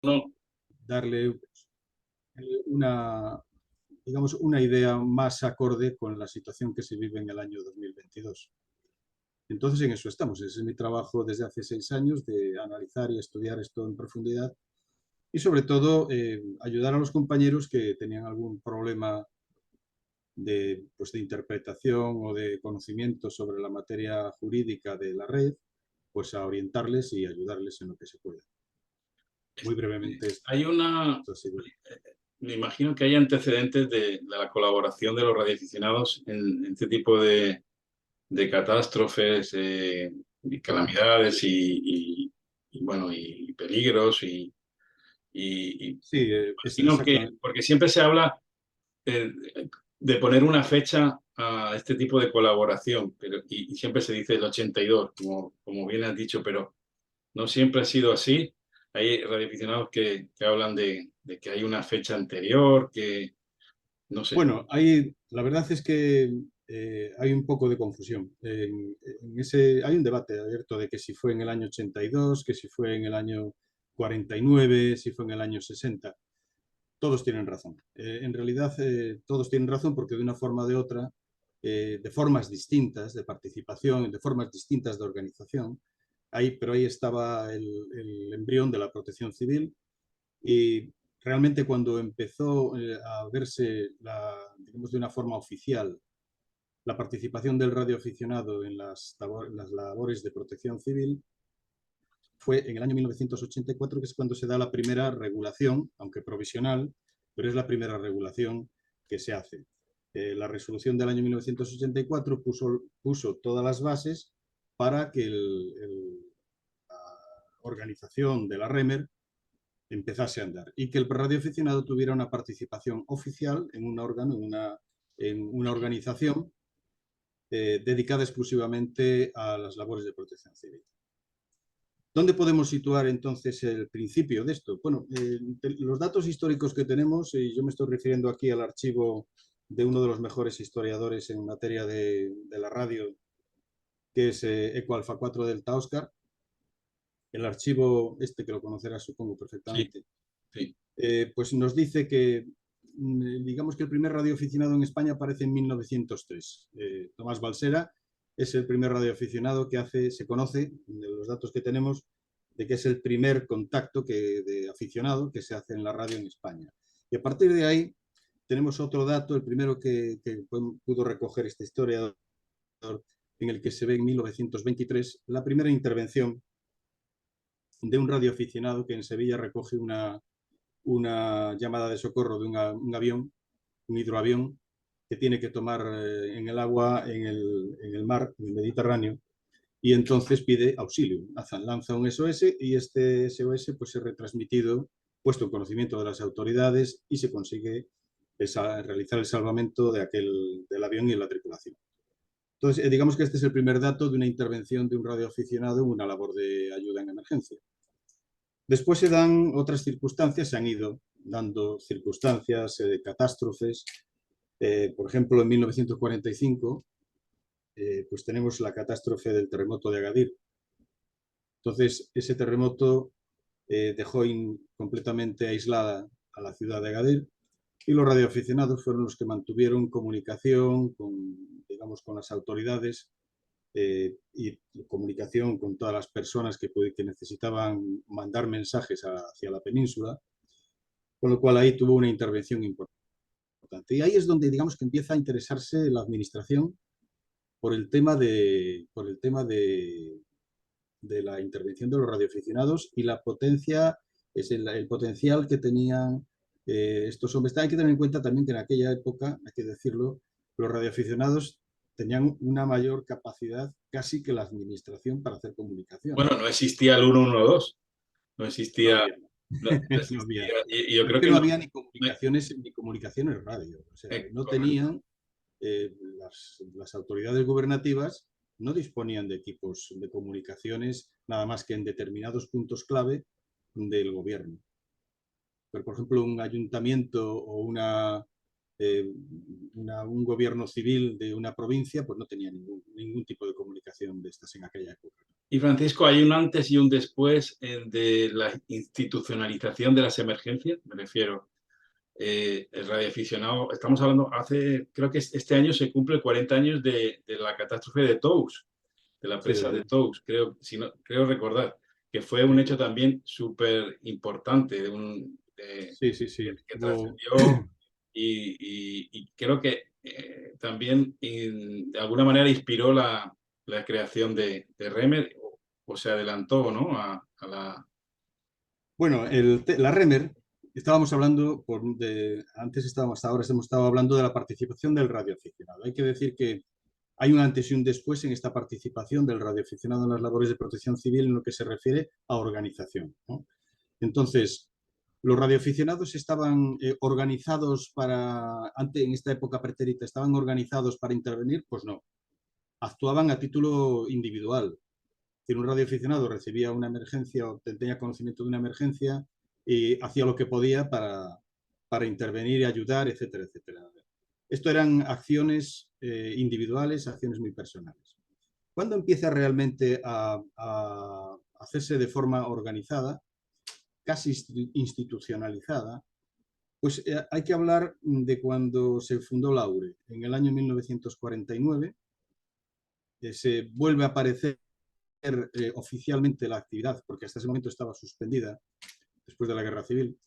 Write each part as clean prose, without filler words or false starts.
No, darle una, digamos, una idea más acorde con la situación que se vive en el año 2022. Entonces, en eso estamos. Ese es mi trabajo desde hace 6 años, de analizar y estudiar esto en profundidad y, sobre todo, ayudar a los compañeros que tenían algún problema pues, de interpretación o de conocimiento sobre la materia jurídica de la red, pues a orientarles y ayudarles en lo que se pueda. Muy brevemente, hay una, esto ha sido. me imagino que hay antecedentes de la colaboración de los radioaficionados en este tipo de catástrofes, y calamidades bueno, y peligros y Sí, es imagino que, exactamente. porque siempre se habla eh, de poner una fecha a este tipo de colaboración, pero, y siempre se dice el 82, como bien has dicho, pero no siempre ha sido así. Hay radioaficionados que hablan de que hay una fecha anterior, que no sé. Bueno, la verdad es que hay un poco de confusión. Hay un debate abierto de que si fue en el año 82, que si fue en el año 49, si fue en el año 60. Todos tienen razón. En realidad, todos tienen razón porque de una forma o de otra, de formas distintas de participación, de formas distintas de organización, pero ahí estaba el embrión de la protección civil. Y realmente, cuando empezó a verse, digamos, de una forma oficial, la participación del radioaficionado en las labores de protección civil, fue en el año 1984, que es cuando se da la primera regulación, aunque provisional, pero es la primera regulación que se hace. La resolución del año 1984 puso todas las bases para que la organización de la REMER empezase a andar y que el radioaficionado tuviera una participación oficial en un órgano, en una organización dedicada exclusivamente a las labores de protección civil. ¿Dónde podemos situar entonces el principio de esto? Bueno, los datos históricos que tenemos, y yo me estoy refiriendo aquí al archivo de uno de los mejores historiadores en materia de la radio, que es Eco Alfa 4 Delta Oscar, el archivo este que lo conocerás, supongo, Sí, perfectamente. sí. Pues nos dice que, digamos, que el primer radioaficionado en España aparece en 1903. Tomás Balsera es el primer radioaficionado se conoce, de los datos que tenemos, de que es el primer contacto de aficionado que se hace en la radio en España. Y a partir de ahí tenemos otro dato, el primero que pudo recoger este historiador, en el que se ve en 1923 la primera intervención de un radioaficionado que en Sevilla recoge una llamada de socorro de un avión, un hidroavión, que tiene que tomar en el agua, en el mar, en el Mediterráneo, y entonces pide auxilio. Lanza un SOS y este SOS pues, es retransmitido, puesto en conocimiento de las autoridades, y se consigue realizar el salvamento del avión y de la tripulación. Entonces, digamos que este es el primer dato de una intervención de un radioaficionado en una labor de ayuda en emergencia. Después se dan otras circunstancias, se han ido dando circunstancias, catástrofes. Por ejemplo, en 1945, pues tenemos la catástrofe del terremoto de Agadir. Entonces, ese terremoto dejó completamente aislada a la ciudad de Agadir, y los radioaficionados fueron los que mantuvieron comunicación digamos, con las autoridades, y comunicación con todas las personas que necesitaban mandar mensajes hacia la península, con lo cual ahí tuvo una intervención importante. Y ahí es donde, digamos, que empieza a interesarse la administración por el tema de la intervención de los radioaficionados y la potencia, el potencial que tenían estos hombres. Hay que tener en cuenta también que en aquella época, hay que decirlo, los radioaficionados tenían una mayor capacidad casi que la administración para hacer comunicación. Bueno, no existía el 112, no No existía, había, no no existía, había, y yo pero es creo que que no no, había no- ni comunicaciones radio. O sea, no correcto. tenían, las autoridades gubernativas no disponían de equipos de comunicaciones nada más que en determinados puntos clave del gobierno. Pero, por ejemplo, un ayuntamiento o un gobierno civil de una provincia, pues no tenía ningún tipo de comunicación de estas en aquella época. Y Francisco, hay un antes y un después de la institucionalización de las emergencias, me refiero. El radioaficionado, estamos hablando, creo que este año se cumple 40 años de la catástrofe de Tous, de la Sí, presa de Tous, creo recordar, que fue un hecho también súper importante, sí, sí, sí. que trascendió y creo que también de alguna manera inspiró la creación de Remer o se adelantó, ¿no? a la... Bueno, la Remer, estábamos hablando, hasta ahora hemos estado hablando de la participación del radioaficionado. Hay que decir que hay un antes y un después en esta participación del radioaficionado en las labores de protección civil en lo que se refiere a organización, ¿no? Entonces, los radioaficionados estaban organizados antes en esta época pretérita, ¿estaban organizados para intervenir? Pues no, actuaban a título individual. Un radioaficionado recibía una emergencia o tenía conocimiento de una emergencia y hacía lo que podía para intervenir y ayudar, etcétera, etcétera. Esto eran acciones individuales, acciones muy personales. Cuando empieza realmente a hacerse de forma organizada, casi institucionalizada, pues hay que hablar de cuando se fundó la URE. En el año 1949 se vuelve a aparecer oficialmente la actividad, porque hasta ese momento estaba suspendida después de la Guerra Civil,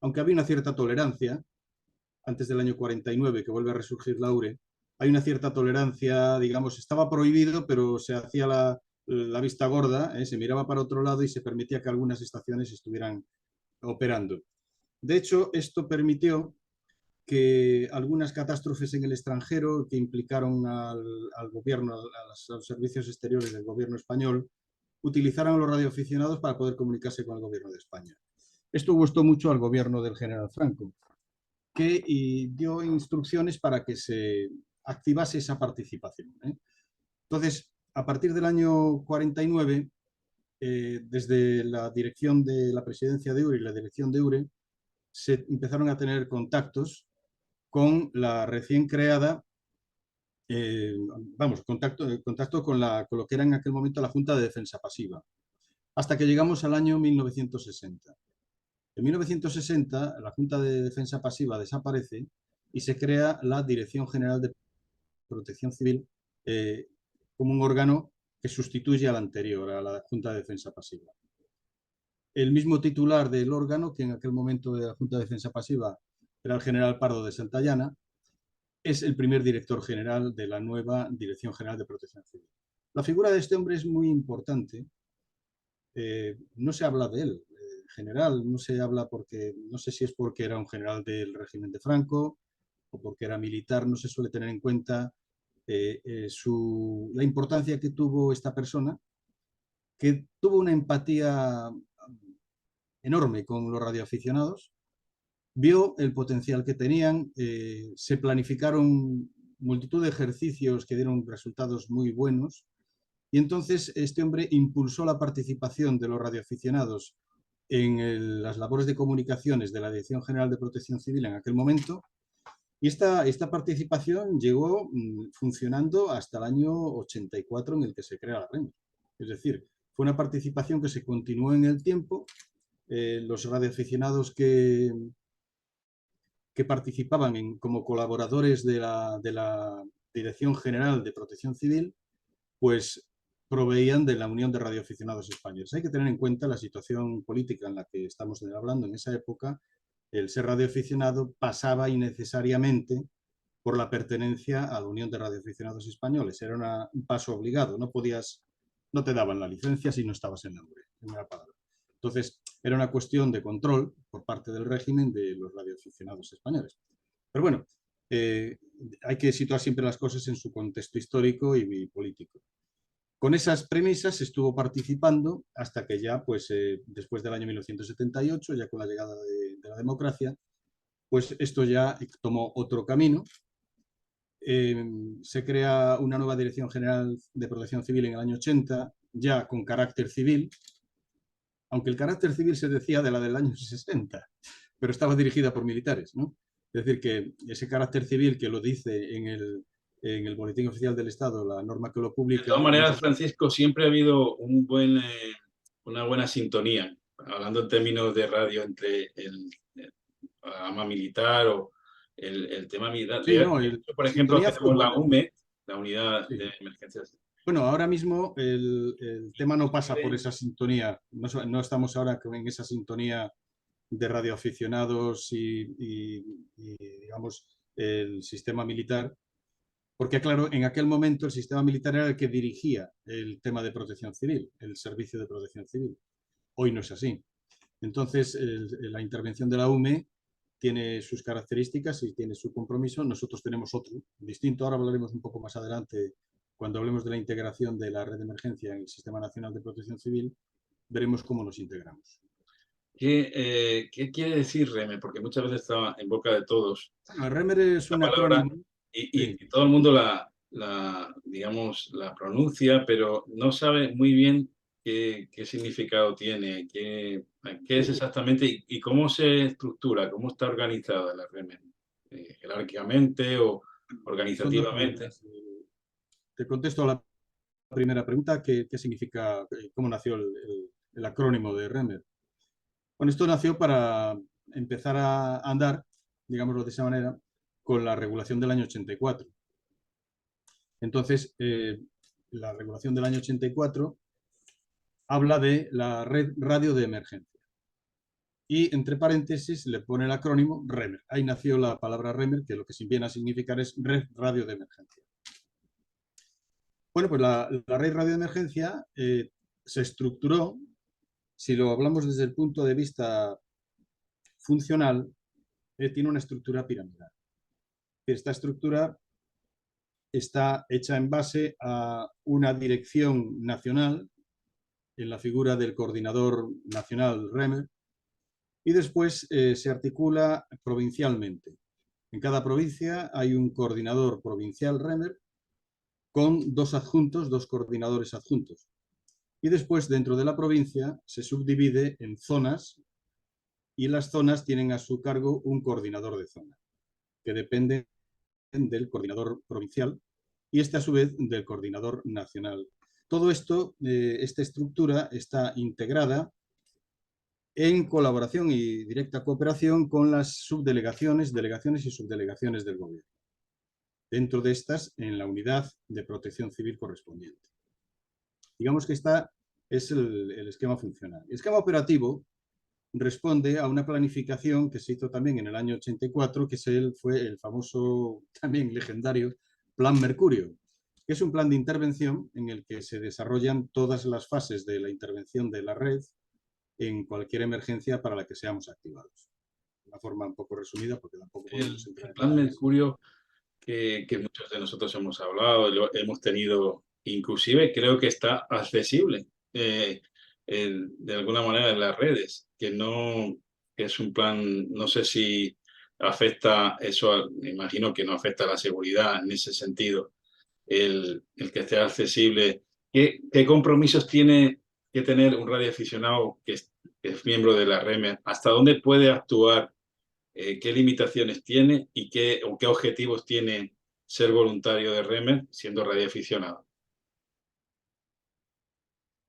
aunque había una cierta tolerancia, antes del año 49 que vuelve a resurgir la URE, hay una cierta tolerancia, digamos, estaba prohibido, pero se hacía la vista gorda, se miraba para otro lado y se permitía que algunas estaciones estuvieran operando. De hecho, esto permitió que algunas catástrofes en el extranjero que implicaron al gobierno, a los servicios exteriores del gobierno español, utilizaran a los radioaficionados para poder comunicarse con el gobierno de España. Esto gustó mucho al gobierno del general Franco, que dio instrucciones para que se activase esa participación. Entonces, a partir del año 49, desde la dirección de la presidencia de URE y la dirección de URE, se empezaron a tener contactos con la recién creada, contacto con lo que era en aquel momento la Junta de Defensa Pasiva, hasta que llegamos al año 1960. En 1960, la Junta de Defensa Pasiva desaparece y se crea la Dirección General de Protección Civil como un órgano que sustituye al anterior, a la Junta de Defensa Pasiva. El mismo titular del órgano, que en aquel momento de la Junta de Defensa Pasiva era el general Pardo de Santayana, es el primer director general de la nueva Dirección General de Protección Civil. La figura de este hombre es muy importante. No se habla de él, en general, no se habla porque, no sé si es porque era un general del régimen de Franco o porque era militar, no se suele tener en cuenta la importancia que tuvo esta persona, que tuvo una empatía enorme con los radioaficionados, vio el potencial que tenían, se planificaron multitud de ejercicios que dieron resultados muy buenos y entonces este hombre impulsó la participación de los radioaficionados en las labores de comunicaciones de la Dirección General de Protección Civil en aquel momento y esta participación llegó funcionando hasta el año 84 en el que se crea la REM. Es decir, fue una participación que se continuó en el tiempo. Los radioaficionados que participaban como colaboradores de la Dirección General de Protección Civil, pues proveían de la Unión de Radioaficionados Españoles. Hay que tener en cuenta la situación política en la que estamos hablando en esa época. El ser radioaficionado pasaba innecesariamente por la pertenencia a la Unión de Radioaficionados Españoles. Era un paso obligado. No te daban la licencia si no estabas en la URE, en primera palabra. Entonces, era una cuestión de control por parte del régimen de los radioaficionados españoles. Pero bueno, hay que situar siempre las cosas en su contexto histórico y político. Con esas premisas estuvo participando hasta que ya, pues, después del año 1978, ya con la llegada de la democracia, pues esto ya tomó otro camino. Se crea una nueva Dirección General de Protección Civil en el año 80, ya con carácter civil, aunque el carácter civil se decía de la del año 60, pero estaba dirigida por militares, ¿no? Es decir, que ese carácter civil que lo dice en el Boletín Oficial del Estado, la norma que lo De todas publica, en maneras, ese... Francisco, siempre ha habido una buena sintonía, hablando en términos de radio, entre el programa militar o el tema militar. Sí, De no, hecho, por la ejemplo, sintonía fue tenemos la buena. UME, la Unidad Sí. de Emergencias. Bueno, ahora mismo el tema no pasa por Inclusive, esa sintonía. No, no estamos ahora en esa sintonía de radioaficionados y, digamos, el sistema militar. Porque, claro, en aquel momento el sistema militar era el que dirigía el tema de protección civil, el servicio de protección civil. Hoy no es así. Entonces, la intervención de la UME tiene sus características y tiene su compromiso. Nosotros tenemos otro, distinto. Ahora hablaremos un poco más adelante, cuando hablemos de la integración de la red de emergencia en el Sistema Nacional de Protección Civil, veremos cómo nos integramos. ¿qué quiere decir REME? Porque muchas veces está en boca de todos Bueno, el REMER es la un palabra acrónimo. y Sí. todo el mundo digamos, la pronuncia, pero no sabe muy bien qué significado tiene, qué es exactamente y cómo se estructura, cómo está organizada la REME, jerárquicamente o Son dos organizativamente. preguntas. Te contesto a la primera pregunta, ¿qué significa, cómo nació el acrónimo de REMER? Bueno, esto nació para empezar a andar, digámoslo de esa manera, con la regulación del año 84. Entonces, la regulación del año 84 habla de la red radio de emergencia. Y entre paréntesis le pone el acrónimo REMER. Ahí nació la palabra REMER, que lo que viene a significar es red radio de emergencia. Bueno, pues la red radio de emergencia se estructuró, si lo hablamos desde el punto de vista funcional, tiene una estructura piramidal. Esta estructura está hecha en base a una dirección nacional, en la figura del coordinador nacional REMER, y después se articula provincialmente. En cada provincia hay un coordinador provincial REMER con dos adjuntos, dos coordinadores adjuntos. Y después, dentro de la provincia, se subdivide en zonas y las zonas tienen a su cargo un coordinador de zona, que depende del coordinador provincial y este a su vez del coordinador nacional. Todo esto, esta estructura está integrada en colaboración y directa cooperación con las subdelegaciones, delegaciones y subdelegaciones del gobierno. Dentro de estas, en la unidad de protección civil correspondiente. Digamos que esta es el esquema funcional. El esquema operativo responde a una planificación que se hizo también en el año 84, que fue el famoso, también legendario, Plan Mercurio, que es un plan de intervención en el que se desarrollan todas las fases de la intervención de la red en cualquier emergencia para la que seamos activados. De una forma un poco resumida, porque tampoco podemos El entrar en plan detalles. Mercurio que muchos de nosotros hemos hablado, hemos tenido, inclusive creo que está accesible de alguna manera en las redes, que es un plan, no sé si afecta eso, me imagino que no afecta a la seguridad en ese sentido, el que esté accesible. ¿Qué compromisos tiene que tener un radioaficionado que es miembro de la REME? ¿Hasta dónde puede actuar? ¿Qué limitaciones tiene y qué objetivos tiene ser voluntario de REMER siendo radioaficionado?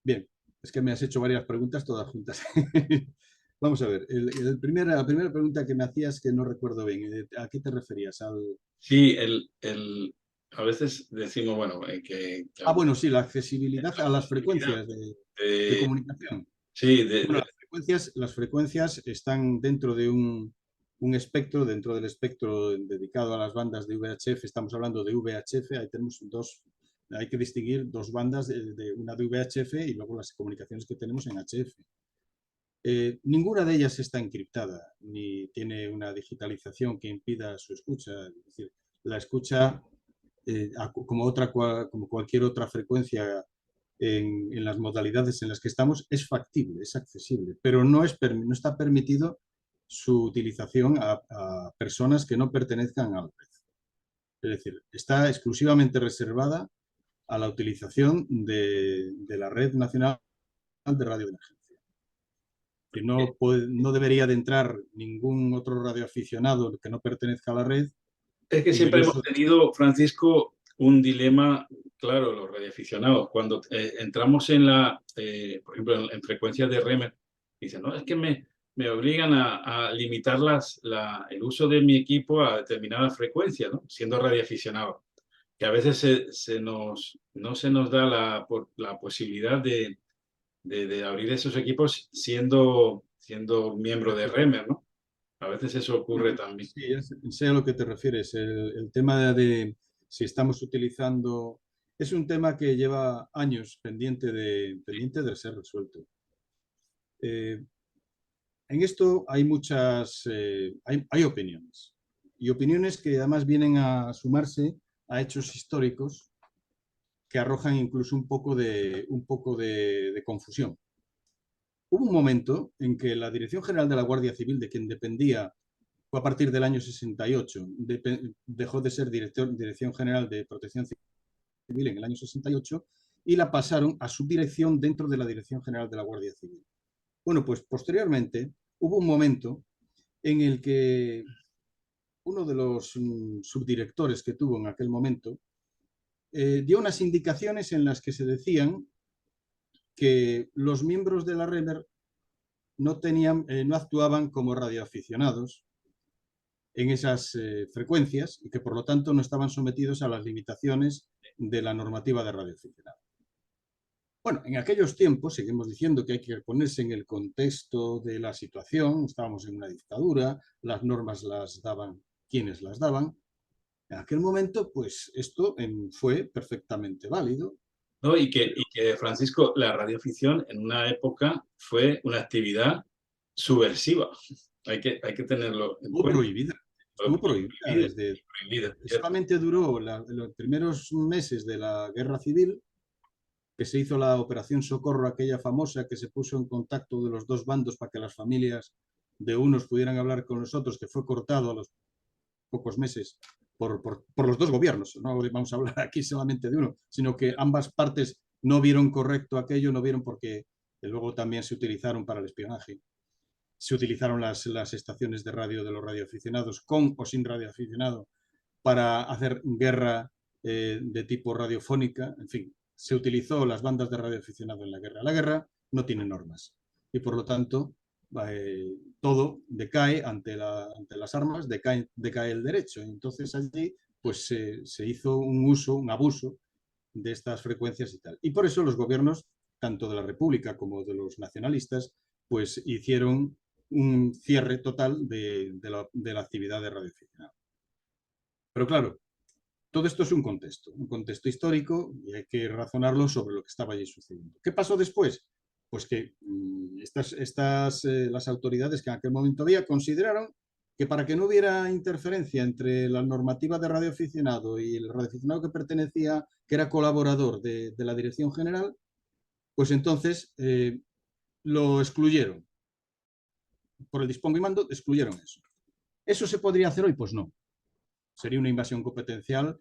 Bien, es que me has hecho varias preguntas todas juntas. Vamos a ver, la primera pregunta que me hacías que no recuerdo bien, ¿a qué te referías? Sí, a veces decimos, bueno, Ah, bueno, sí, la accesibilidad la a las accesibilidad frecuencias de de, comunicación. sí, Bueno, las frecuencias están dentro de un espectro, dentro del espectro dedicado a las bandas de VHF, estamos hablando de VHF, ahí tenemos hay que distinguir dos bandas, una de VHF y luego las comunicaciones que tenemos en HF. Ninguna de ellas está encriptada, ni tiene una digitalización que impida su escucha, es decir, la escucha como cualquier otra frecuencia en las modalidades en las que estamos, es factible, es accesible, pero no está permitido su utilización a personas que no pertenezcan a la red. Es decir, está exclusivamente reservada a la utilización de la Red Nacional de Radio de Emergencia. Que no debería de entrar ningún otro radioaficionado que no pertenezca a la red Es que en el siempre hemos uso. tenido, Francisco, un dilema, claro, los radioaficionados. Cuando entramos por ejemplo, en frecuencias de REMER, dicen, no, es que me obligan a limitar el uso de mi equipo a determinadas frecuencias, ¿no? Siendo radioaficionado. Que a veces no se nos da la posibilidad de abrir esos equipos siendo miembro de REMER, ¿no? A veces eso ocurre también. Sí, sé a lo que te refieres. El tema de si estamos utilizando es un tema que lleva años pendiente de ser resuelto. En esto hay hay opiniones y opiniones que además vienen a sumarse a hechos históricos que arrojan incluso un poco de confusión. Hubo un momento en que la Dirección General de la Guardia Civil, de quien dependía, fue a partir del año 68, dejó de ser Dirección General de Protección Civil en el año 68 y la pasaron a subdirección dentro de la Dirección General de la Guardia Civil. Bueno, pues posteriormente hubo un momento en el que uno de los subdirectores que tuvo en aquel momento dio unas indicaciones en las que se decían que los miembros de la REMER no actuaban como radioaficionados en esas frecuencias y que por lo tanto no estaban sometidos a las limitaciones de la normativa de radioaficionado. Bueno, en aquellos tiempos, seguimos diciendo que hay que ponerse en el contexto de la situación, estábamos en una dictadura, las normas las daban quienes las daban. En aquel momento, pues esto fue perfectamente válido. ¿No? Y que, Francisco, la radioficción en una época fue una actividad subversiva. Hay que tenerlo en Estuvo cuenta. prohibida, estuvo prohibida Prohibida, desde... prohibida, ¿cierto? Solamente duró los primeros meses de la Guerra Civil, que se hizo la Operación Socorro, aquella famosa que se puso en contacto de los dos bandos para que las familias de unos pudieran hablar con los otros, que fue cortado a los pocos meses por los dos gobiernos. No vamos a hablar aquí solamente de uno, sino que ambas partes no vieron correcto aquello, no vieron porque luego también se utilizaron para el espionaje. Se utilizaron las estaciones de radio de los radioaficionados, con o sin radioaficionado, para hacer guerra de tipo radiofónica. En fin, se utilizó las bandas de radioaficionado en la guerra. La guerra no tiene normas y por lo tanto todo decae ante las armas, decae el derecho. Entonces allí pues se hizo un uso, un abuso de estas frecuencias y tal. Y por eso los gobiernos, tanto de la República como de los nacionalistas, pues hicieron un cierre total de la actividad de radioaficionado. Pero claro, todo esto es un contexto histórico y hay que razonarlo sobre lo que estaba allí sucediendo. ¿Qué pasó después? Pues que las autoridades que en aquel momento había consideraron que para que no hubiera interferencia entre la normativa de radioaficionado y el radioaficionado que pertenecía, que era colaborador de la Dirección General, pues entonces lo excluyeron. Por el dispongo y mando, excluyeron eso. ¿Eso se podría hacer hoy? Pues no. Sería una invasión competencial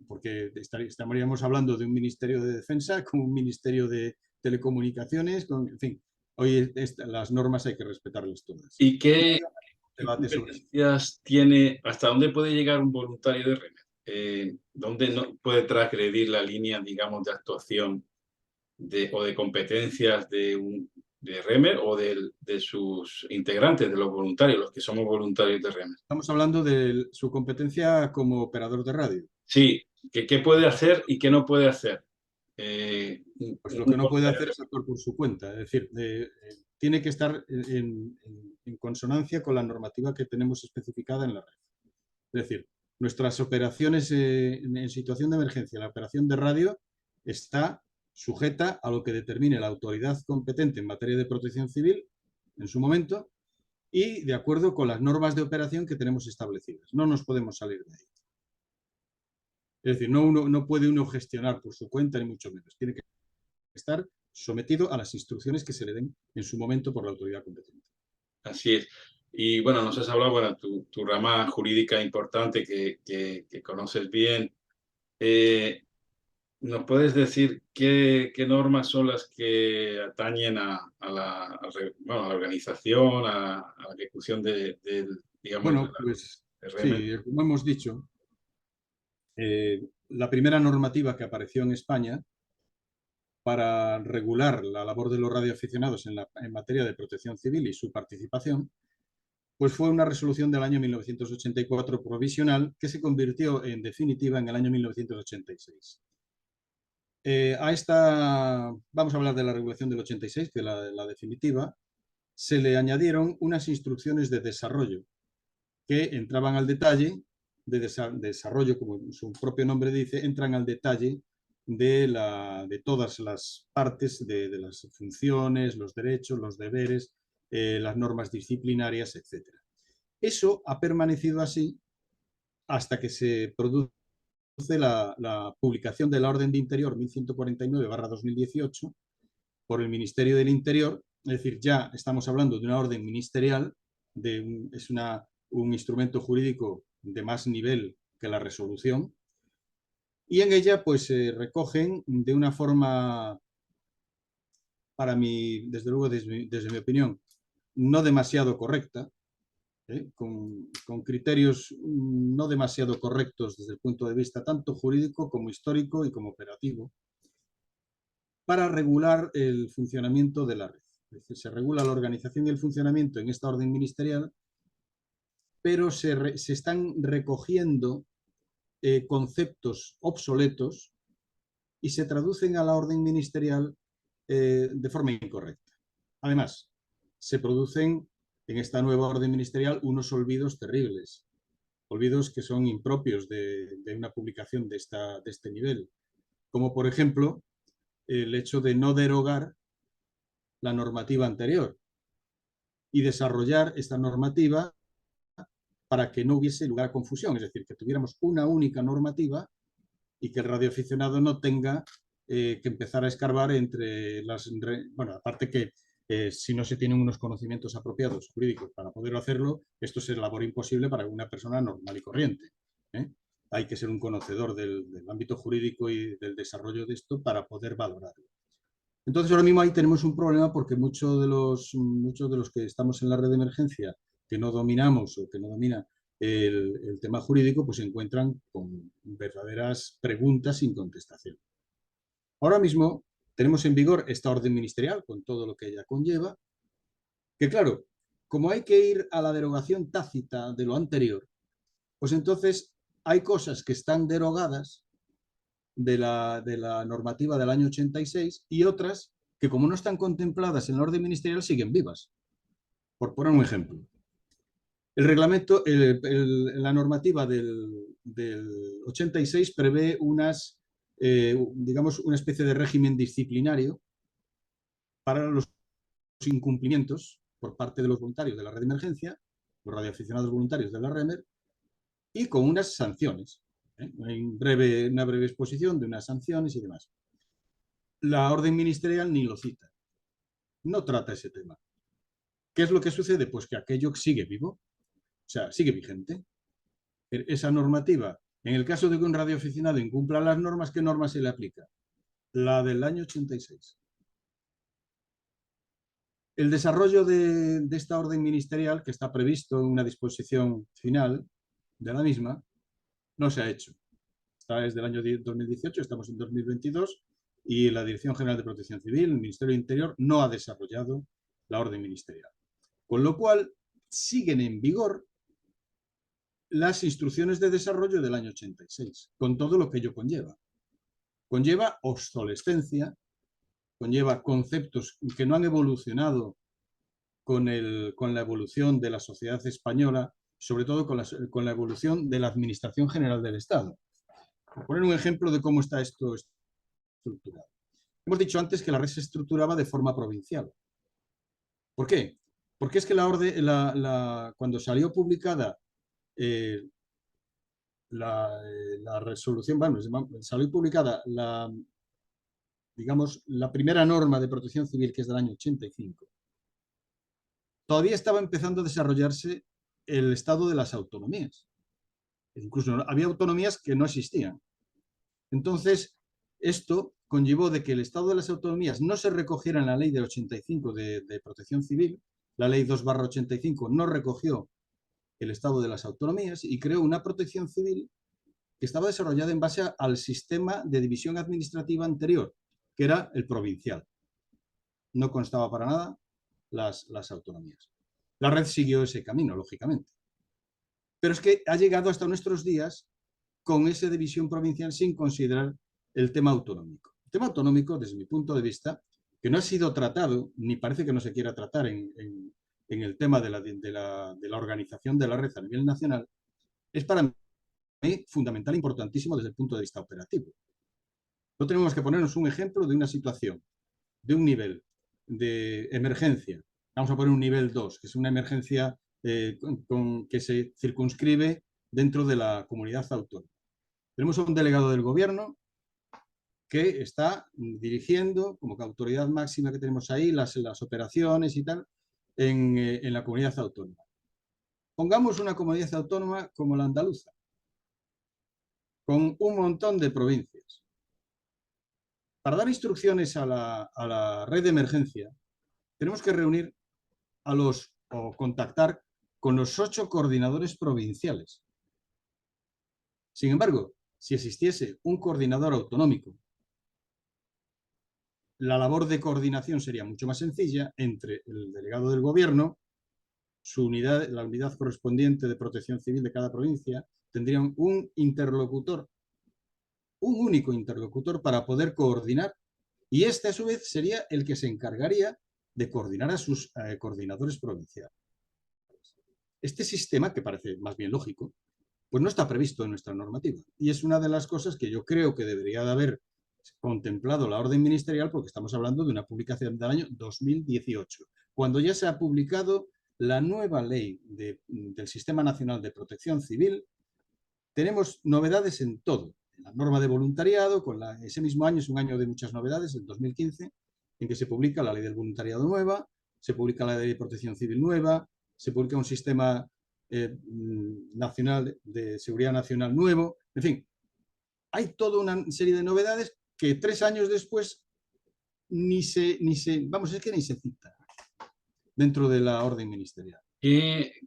porque estaríamos hablando de un Ministerio de Defensa con un Ministerio de Telecomunicaciones, en fin, hoy las normas hay que respetarlas todas. ¿Y qué competencias tiene, hasta dónde puede llegar un voluntario de REMER? ¿Dónde no puede transgredir la línea, digamos, de actuación o de competencias de REMER o de sus integrantes, de los voluntarios, los que somos voluntarios de REMER? Estamos hablando de su competencia como operador de radio. Sí, ¿qué puede hacer y qué no puede hacer? Pues lo que no puede hacer es actuar por su cuenta, es decir, tiene que estar en consonancia con la normativa que tenemos especificada en la red. Es decir, nuestras operaciones en situación de emergencia, la operación de radio está sujeta a lo que determine la autoridad competente en materia de protección civil en su momento y de acuerdo con las normas de operación que tenemos establecidas. No nos podemos salir de ahí. Es decir, no puede uno gestionar por su cuenta, ni mucho menos. Tiene que estar sometido a las instrucciones que se le den en su momento por la autoridad competente. Así es. Y bueno, nos has hablado, bueno, tu rama jurídica importante que conoces bien. ¿nos puedes decir qué normas son las que atañen bueno, a la organización, a la ejecución digamos, Bueno, pues del sí, REMER? como hemos dicho, la primera normativa que apareció en España para regular la labor de los radioaficionados en materia de protección civil y su participación, pues fue una resolución del año 1984 provisional que se convirtió en definitiva en el año 1986. Vamos a hablar de la regulación del 86, que es la definitiva, se le añadieron unas instrucciones de desarrollo que entraban al detalle de desarrollo, como su propio nombre dice, entran al detalle de todas las partes de las funciones, los derechos, los deberes, las normas disciplinarias, etc. Eso ha permanecido así hasta que se produce la publicación de la Orden de Interior 1149/2018 por el Ministerio del Interior, es decir, ya estamos hablando de una orden ministerial, es un instrumento jurídico de más nivel que la resolución, y en ella pues se recogen de una forma, para mí, desde luego, desde mi opinión, no demasiado correcta, con criterios no demasiado correctos desde el punto de vista tanto jurídico como histórico y como operativo, para regular el funcionamiento de la red. Es decir, se regula la organización y el funcionamiento en esta orden ministerial, pero se están recogiendo conceptos obsoletos y se traducen a la orden ministerial de forma incorrecta. Además, se producen en esta nueva orden ministerial unos olvidos terribles, olvidos que son impropios de una publicación de este nivel, como por ejemplo el hecho de no derogar la normativa anterior y desarrollar esta normativa para que no hubiese lugar a confusión, es decir, que tuviéramos una única normativa y que el radioaficionado no tenga que empezar a escarbar entre las... Bueno, aparte que si no se tienen unos conocimientos apropiados jurídicos para poder hacerlo, esto es labor imposible para una persona normal y corriente. Hay que ser un conocedor del ámbito jurídico y del desarrollo de esto para poder valorarlo. Entonces ahora mismo ahí tenemos un problema porque muchos de los que estamos en la red de emergencia que no dominamos o que no domina el tema jurídico, pues se encuentran con verdaderas preguntas sin contestación. Ahora mismo tenemos en vigor esta orden ministerial con todo lo que ella conlleva, que claro, como hay que ir a la derogación tácita de lo anterior, pues entonces hay cosas que están derogadas de la normativa del año 86 y otras que como no están contempladas en la orden ministerial siguen vivas. Por poner un ejemplo, el reglamento, la normativa del 86 prevé digamos, una especie de régimen disciplinario para los incumplimientos por parte de los voluntarios de la red de emergencia, los radioaficionados voluntarios de la REMER, y con unas sanciones. Hay una breve exposición de unas sanciones y demás. La orden ministerial ni lo cita, no trata ese tema. ¿Qué es lo que sucede? Pues que aquello sigue vivo, o sea, sigue vigente. Esa normativa, en el caso de que un radioaficionado incumpla las normas, ¿qué norma se le aplica? La del año 86. El desarrollo de esta orden ministerial, que está previsto en una disposición final de la misma, no se ha hecho. Está desde el año 2018, estamos en 2022, y la Dirección General de Protección Civil, el Ministerio del Interior, no ha desarrollado la orden ministerial. Con lo cual, siguen en vigor las instrucciones de desarrollo del año 86, con todo lo que ello conlleva. Conlleva obsolescencia, conlleva conceptos que no han evolucionado con la evolución de la sociedad española, sobre todo con la evolución de la Administración General del Estado. Por poner un ejemplo de cómo está esto estructurado. Hemos dicho antes que la red se estructuraba de forma provincial. ¿Por qué? Porque es que cuando salió publicada la resolución, bueno, salió publicada digamos, la primera norma de protección civil, que es del año 85, todavía estaba empezando a desarrollarse el estado de las autonomías. Incluso había autonomías que no existían. Entonces, Esto conllevó de que el Estado de las Autonomías no se recogiera en la ley del 85 de Protección Civil. La ley 2/85 no recogió el Estado de las Autonomías y creó una protección civil que estaba desarrollada en base al sistema de división administrativa anterior, que era el provincial. No constaba para nada las autonomías. La red siguió ese camino, lógicamente. Pero es que ha llegado hasta nuestros días con esa división provincial sin considerar el tema autonómico. El tema autonómico, desde mi punto de vista, que no ha sido tratado, ni parece que no se quiera tratar en el tema de la organización de la red a nivel nacional, es para mí fundamental e importantísimo desde el punto de vista operativo. No tenemos que ponernos un ejemplo de una situación, de un nivel de emergencia. Vamos a poner un nivel 2, que es una emergencia que se circunscribe dentro de la comunidad autónoma. Tenemos a un delegado del gobierno que está dirigiendo, como que autoridad máxima que tenemos ahí, las operaciones y tal, en la comunidad autónoma. Pongamos una comunidad autónoma como la andaluza, con un montón de provincias. Para dar instrucciones a la red de emergencia, tenemos que reunir o contactar con los 8 coordinadores provinciales. Sin embargo, si existiese un coordinador autonómico, la labor de coordinación sería mucho más sencilla entre el delegado del gobierno, la unidad correspondiente de protección civil de cada provincia, tendrían un interlocutor, un único interlocutor para poder coordinar, y este a su vez sería el que se encargaría de coordinar a sus coordinadores provinciales. Este sistema, que parece más bien lógico, pues no está previsto en nuestra normativa. Y es una de las cosas que yo creo que debería de haber contemplado la orden ministerial, porque estamos hablando de una publicación del año 2018, cuando ya se ha publicado la nueva ley del Sistema Nacional de Protección Civil. Tenemos novedades en todo. La norma de voluntariado, ese mismo año es un año de muchas novedades, el 2015, en que se publica la ley del voluntariado nueva, se publica la ley de protección civil nueva, se publica un sistema nacional de seguridad nacional nuevo. En fin, hay toda una serie de novedades que 3 años después es que ni se cita dentro de la orden ministerial. ¿Qué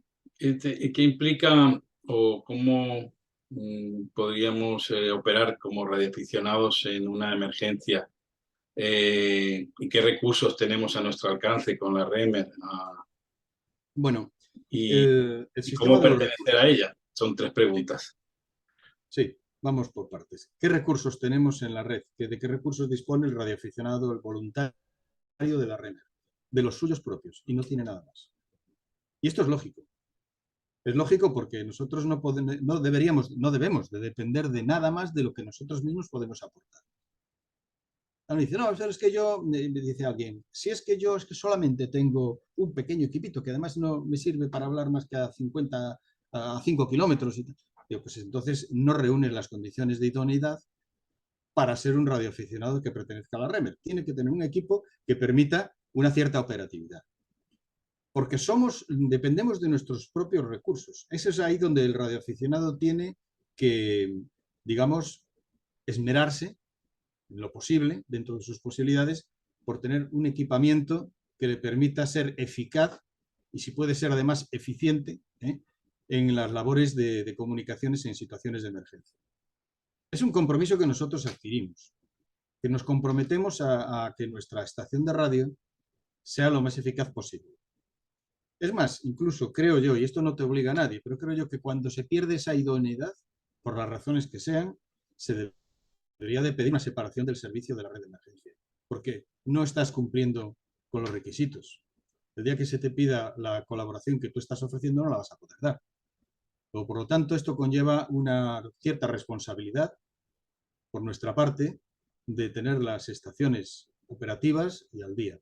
implica o cómo podríamos operar como radioaficionados en una emergencia? ¿Y qué recursos tenemos a nuestro alcance con la REMER? Bueno, ¿Y sistema cómo de los pertenecer a ella? Son 3 preguntas. Sí, vamos por partes. ¿Qué recursos tenemos en la red? ¿De qué recursos dispone el radioaficionado, el voluntario de la REMER? De los suyos propios, y no tiene nada más. Y esto es lógico. Es lógico porque nosotros no debemos de depender de nada más de lo que nosotros mismos podemos aportar. Me dice, no, es que me dice alguien, si es que yo solamente tengo un pequeño equipito que además no me sirve para hablar más que a 5 kilómetros. Digo, pues entonces no reúne las condiciones de idoneidad para ser un radioaficionado que pertenezca a la REMER. Tiene que tener un equipo que permita una cierta operatividad. Porque dependemos de nuestros propios recursos. Eso es ahí donde el radioaficionado tiene que, digamos, esmerarse en lo posible, dentro de sus posibilidades, por tener un equipamiento que le permita ser eficaz y, si puede ser además eficiente, en las labores de comunicaciones en situaciones de emergencia. Es un compromiso que nosotros adquirimos, que nos comprometemos a que nuestra estación de radio sea lo más eficaz posible. Es más, incluso creo yo, y esto no te obliga a nadie, pero creo yo que cuando se pierde esa idoneidad, por las razones que sean, se debería de pedir una separación del servicio de la red de emergencia, porque no estás cumpliendo con los requisitos. El día que se te pida la colaboración que tú estás ofreciendo, no la vas a poder dar. Por lo tanto, esto conlleva una cierta responsabilidad por nuestra parte de tener las estaciones operativas y al día.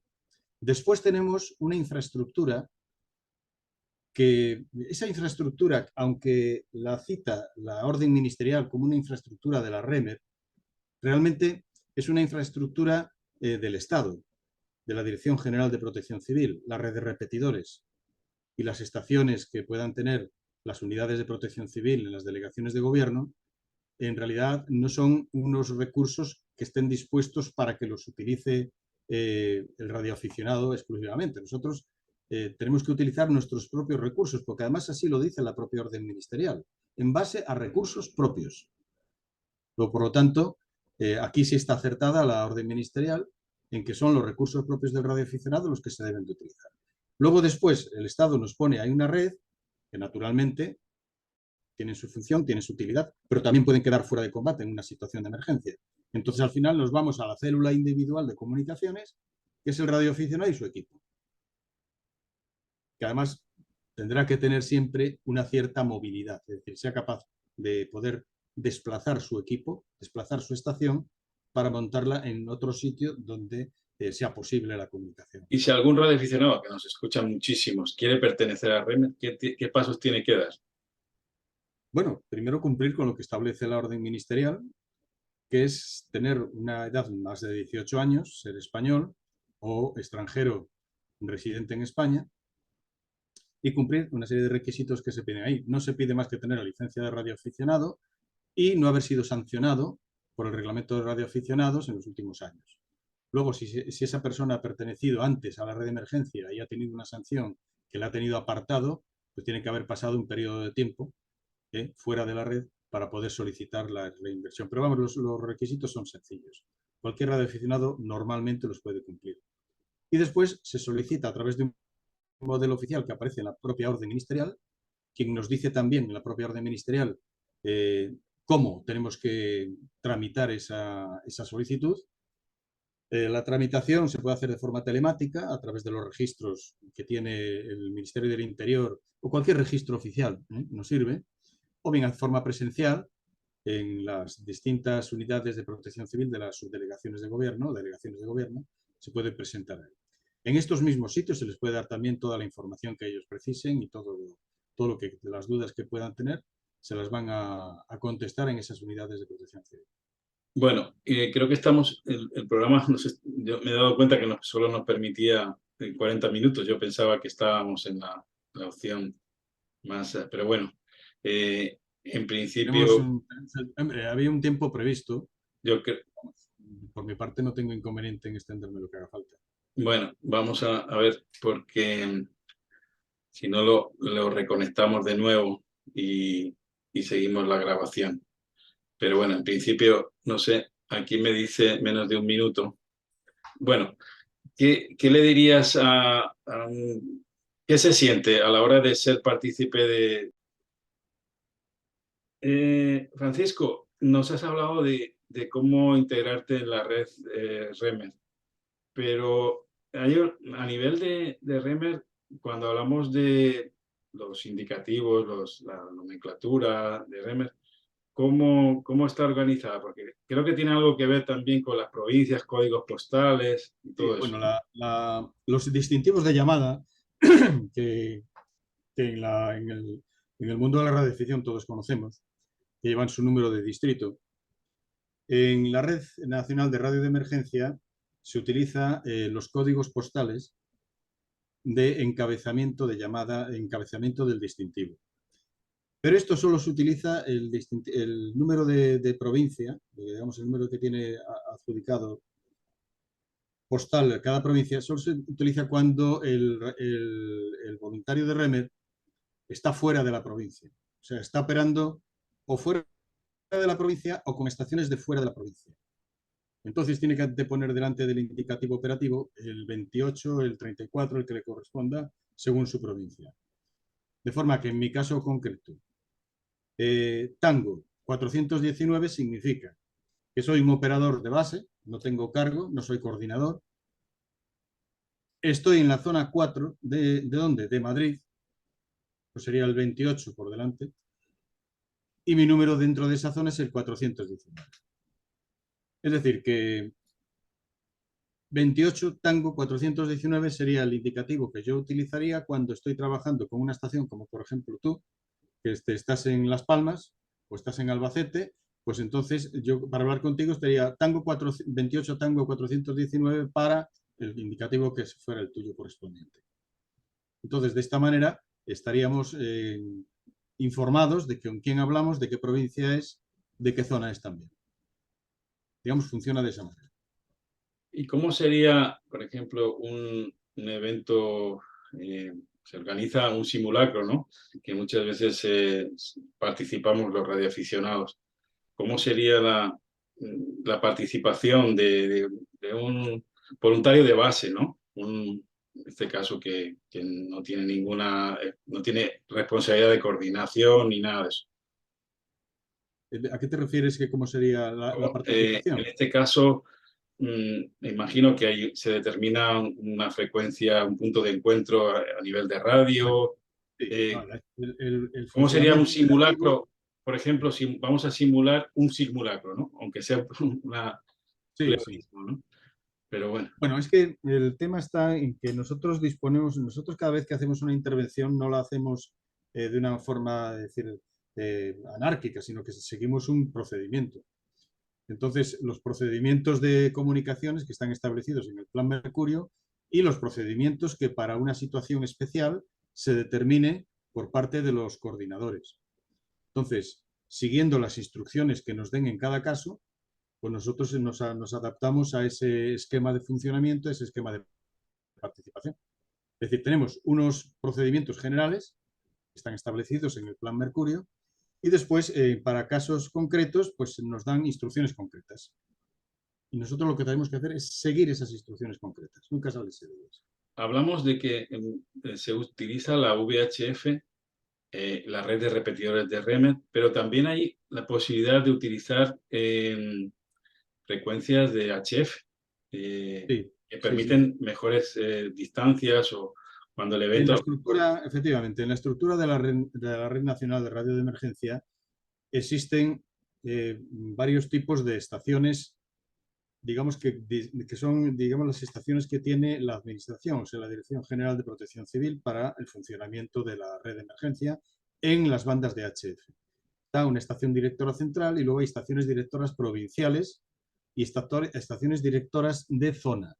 Después tenemos una infraestructura que esa infraestructura, aunque la cita la orden ministerial como una infraestructura de la REMER, realmente es una infraestructura del Estado, de la Dirección General de Protección Civil, la red de repetidores y las estaciones que puedan tener las unidades de protección civil en las delegaciones de gobierno, en realidad no son unos recursos que estén dispuestos para que los utilice el radioaficionado exclusivamente. Nosotros tenemos que utilizar nuestros propios recursos, porque además así lo dice la propia orden ministerial, en base a recursos propios. Por lo tanto, aquí sí está acertada la orden ministerial en que son los recursos propios del radioaficionado los que se deben de utilizar. Luego después el Estado nos pone ahí una red que naturalmente tienen su función, tienen su utilidad, pero también pueden quedar fuera de combate en una situación de emergencia. Entonces al final nos vamos a la célula individual de comunicaciones, que es el radioaficionado y su equipo, que además tendrá que tener siempre una cierta movilidad, es decir, sea capaz de poder desplazar su equipo, desplazar su estación para montarla en otro sitio donde sea posible la comunicación. Y si algún radioaficionado, que nos escucha muchísimos, quiere pertenecer a REMER, ¿qué pasos tiene que dar? Bueno, primero cumplir con lo que establece la orden ministerial, que es tener una edad más de 18 años, ser español o extranjero residente en España, y cumplir una serie de requisitos que se piden ahí. No se pide más que tener la licencia de radioaficionado y no haber sido sancionado por el reglamento de radioaficionados en los últimos años. Luego, si esa persona ha pertenecido antes a la red de emergencia y ha tenido una sanción que la ha tenido apartado, pues tiene que haber pasado un periodo de tiempo fuera de la red para poder solicitar la reinversión. Pero vamos, los requisitos son sencillos. Cualquier radioaficionado normalmente los puede cumplir. Y después se solicita a través de un modelo oficial que aparece en la propia orden ministerial, quien nos dice también en la propia orden ministerial cómo tenemos que tramitar esa solicitud. La tramitación se puede hacer de forma telemática a través de los registros que tiene el Ministerio del Interior o cualquier registro oficial, nos sirve, o bien de forma presencial en las distintas unidades de protección civil de las subdelegaciones de gobierno, delegaciones de gobierno, se puede presentar ahí. En estos mismos sitios se les puede dar también toda la información que ellos precisen y todo lo que las dudas que puedan tener se las van a contestar en esas unidades de protección civil. Bueno, creo que estamos, el programa, yo me he dado cuenta que solo nos permitía 40 minutos. Yo pensaba que estábamos en la opción más, pero bueno, en principio, Hombre, había un tiempo previsto. yo creo, Por mi parte no tengo inconveniente en extenderme lo que haga falta. bueno, vamos a ver, porque si no lo reconectamos de nuevo y seguimos la grabación. Pero bueno, en principio, no sé, aquí me dice menos de un minuto. Bueno, ¿qué le dirías qué se siente a la hora de ser partícipe de... Francisco, nos has hablado de cómo integrarte en la red REMER, pero a nivel de REMER, cuando hablamos de los indicativos, la nomenclatura de REMER, ¿cómo está organizada? Porque creo que tiene algo que ver también con las provincias, códigos postales y Sí, todo eso. bueno, los distintivos de llamada que en el mundo de la radioficción todos conocemos, que llevan su número de distrito. En la Red Nacional de Radio de Emergencia se utiliza los códigos postales de encabezamiento de llamada, encabezamiento del distintivo. Pero esto solo se utiliza el número de provincia, digamos el número que tiene adjudicado postal cada provincia, solo se utiliza cuando el voluntario de REMER está fuera de la provincia. O sea, está operando o fuera de la provincia o con estaciones de fuera de la provincia. Entonces tiene que poner delante del indicativo operativo el 28, el 34, el que le corresponda, según su provincia. De forma que en mi caso concreto, Tango 419 significa que soy un operador de base, no tengo cargo, no soy coordinador. Estoy en la zona 4 ¿de dónde? De Madrid, pues sería el 28 por delante, y mi número dentro de esa zona es el 419. Es decir, que 28 Tango 419 sería el indicativo que yo utilizaría cuando estoy trabajando con una estación como por ejemplo tú, que estás en Las Palmas o estás en Albacete, pues entonces yo para hablar contigo estaría 28 Tango 419 para el indicativo que fuera el tuyo correspondiente. Entonces, de esta manera estaríamos informados de con quién hablamos, de qué provincia es, de qué zona es también. digamos, funciona de esa manera. ¿Y cómo sería, por ejemplo, un evento, se organiza un simulacro, ¿no? Que muchas veces participamos los radioaficionados. ¿Cómo sería la participación de un voluntario de base, ¿no? En este caso que no tiene no tiene responsabilidad de coordinación ni nada de eso. ¿A qué te refieres que cómo sería la En participación? este caso, me imagino que se determina una frecuencia, un punto de encuentro a nivel de Bueno, radio. sí, no, Eh, el ¿Cómo sería un funcionamiento operativo, simulacro? Por ejemplo, si vamos a simular un simulacro, ¿no? Aunque sea una sí, sí. pleonasmo, ¿no? Pero bueno, Bueno, es que el tema está en que nosotros cada vez que hacemos una intervención no la hacemos de una forma, es decir, anárquica, sino que seguimos un procedimiento. Entonces, los procedimientos de comunicaciones que están establecidos en el Plan Mercurio y los procedimientos que para una situación especial se determine por parte de los coordinadores. Entonces, siguiendo las instrucciones que nos den en cada caso, pues nosotros nos adaptamos a ese esquema de funcionamiento, a ese esquema de participación. Es decir, tenemos unos procedimientos generales que están establecidos en el Plan Mercurio y después, para casos concretos, pues nos dan instrucciones concretas. Y nosotros lo que tenemos que hacer es seguir esas instrucciones concretas, nunca salirse de ellas. hablamos de que se utiliza la VHF, la red de repetidores de REMET, pero también hay la posibilidad de utilizar frecuencias de HF, Sí, que sí, sí. permiten mejores distancias o cuando el En la evento... estructura, efectivamente, en la estructura de la Red Nacional de Radio de Emergencia existen varios tipos de estaciones, digamos que son, digamos, las estaciones que tiene la Administración, o sea, la Dirección General de Protección Civil para el funcionamiento de la red de emergencia en las bandas de HF. Está una estación directora central y luego hay estaciones directoras provinciales y estaciones directoras de zona.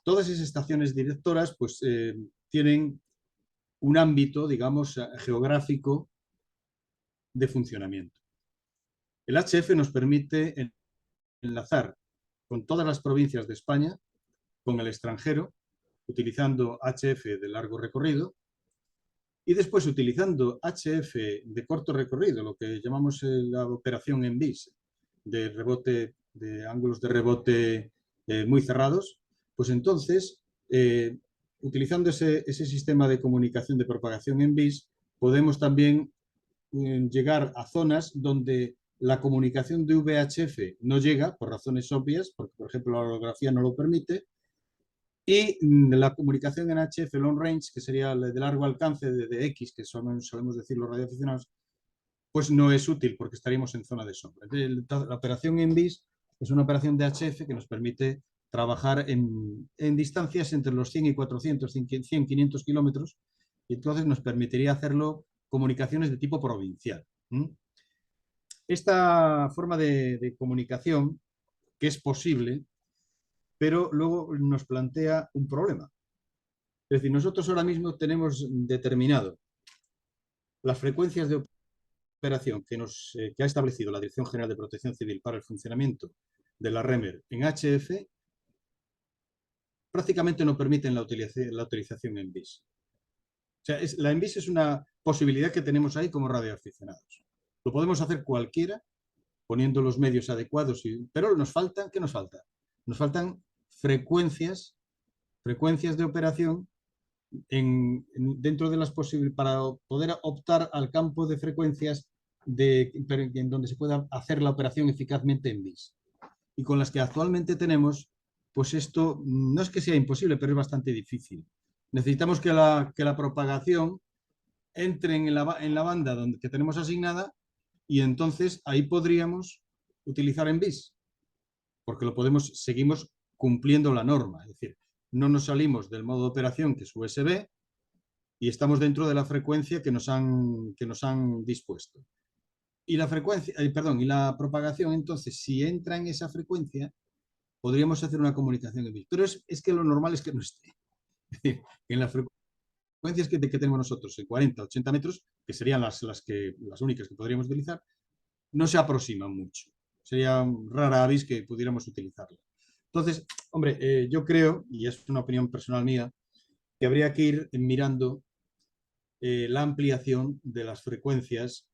Todas esas estaciones directoras pues tienen un ámbito, digamos, geográfico de funcionamiento. El HF nos permite enlazar con todas las provincias de España, con el extranjero, utilizando HF de largo recorrido y después utilizando HF de corto recorrido, lo que llamamos la operación en bis, de rebote, de ángulos de rebote muy cerrados, pues entonces, utilizando ese sistema de comunicación de propagación en bis, podemos también llegar a zonas donde la comunicación de VHF no llega, por razones obvias, porque por ejemplo la orografía no lo permite, y la comunicación en HF long range, que sería de largo alcance de X, que solemos decir los radioaficionados, pues no es útil porque estaríamos en zona de sombra. Entonces, la operación en BIS es una operación de HF que nos permite trabajar en distancias entre los 100 y 400, 100, 500 kilómetros, y entonces nos permitiría hacerlo comunicaciones de tipo provincial. Esta forma de comunicación, que es posible, pero luego nos plantea un problema. Es decir, nosotros ahora mismo tenemos determinado las frecuencias de operación que ha establecido la Dirección General de Protección Civil para el funcionamiento de la REMER en HF, prácticamente no permiten la utilización en BIS. O sea, la en BIS es una posibilidad que tenemos ahí como radioaficionados. Lo podemos hacer cualquiera poniendo los medios adecuados, pero nos falta, ¿qué nos falta? Nos faltan frecuencias de operación dentro de las posibilidades para poder optar al campo de frecuencias en donde se pueda hacer la operación eficazmente en BIS. Y con las que actualmente tenemos, pues esto no es que sea imposible, pero es bastante difícil. Necesitamos que la propagación entre en la banda que tenemos asignada y entonces ahí podríamos utilizar en BIS, porque seguimos cumpliendo la norma, es decir, no nos salimos del modo de operación que es USB y estamos dentro de la frecuencia que nos han dispuesto. Y la frecuencia, perdón, y la propagación, entonces, si entra en esa frecuencia, podríamos hacer una comunicación en BIS. Pero es que lo normal es que no esté. Es decir, en las frecuencias que tenemos nosotros, en 40, 80 metros, que serían las únicas que podríamos utilizar, no se aproximan mucho. Sería rara avis que pudiéramos utilizarla. Entonces, hombre, yo creo, y es una opinión personal mía, que habría que ir mirando la ampliación de las frecuencias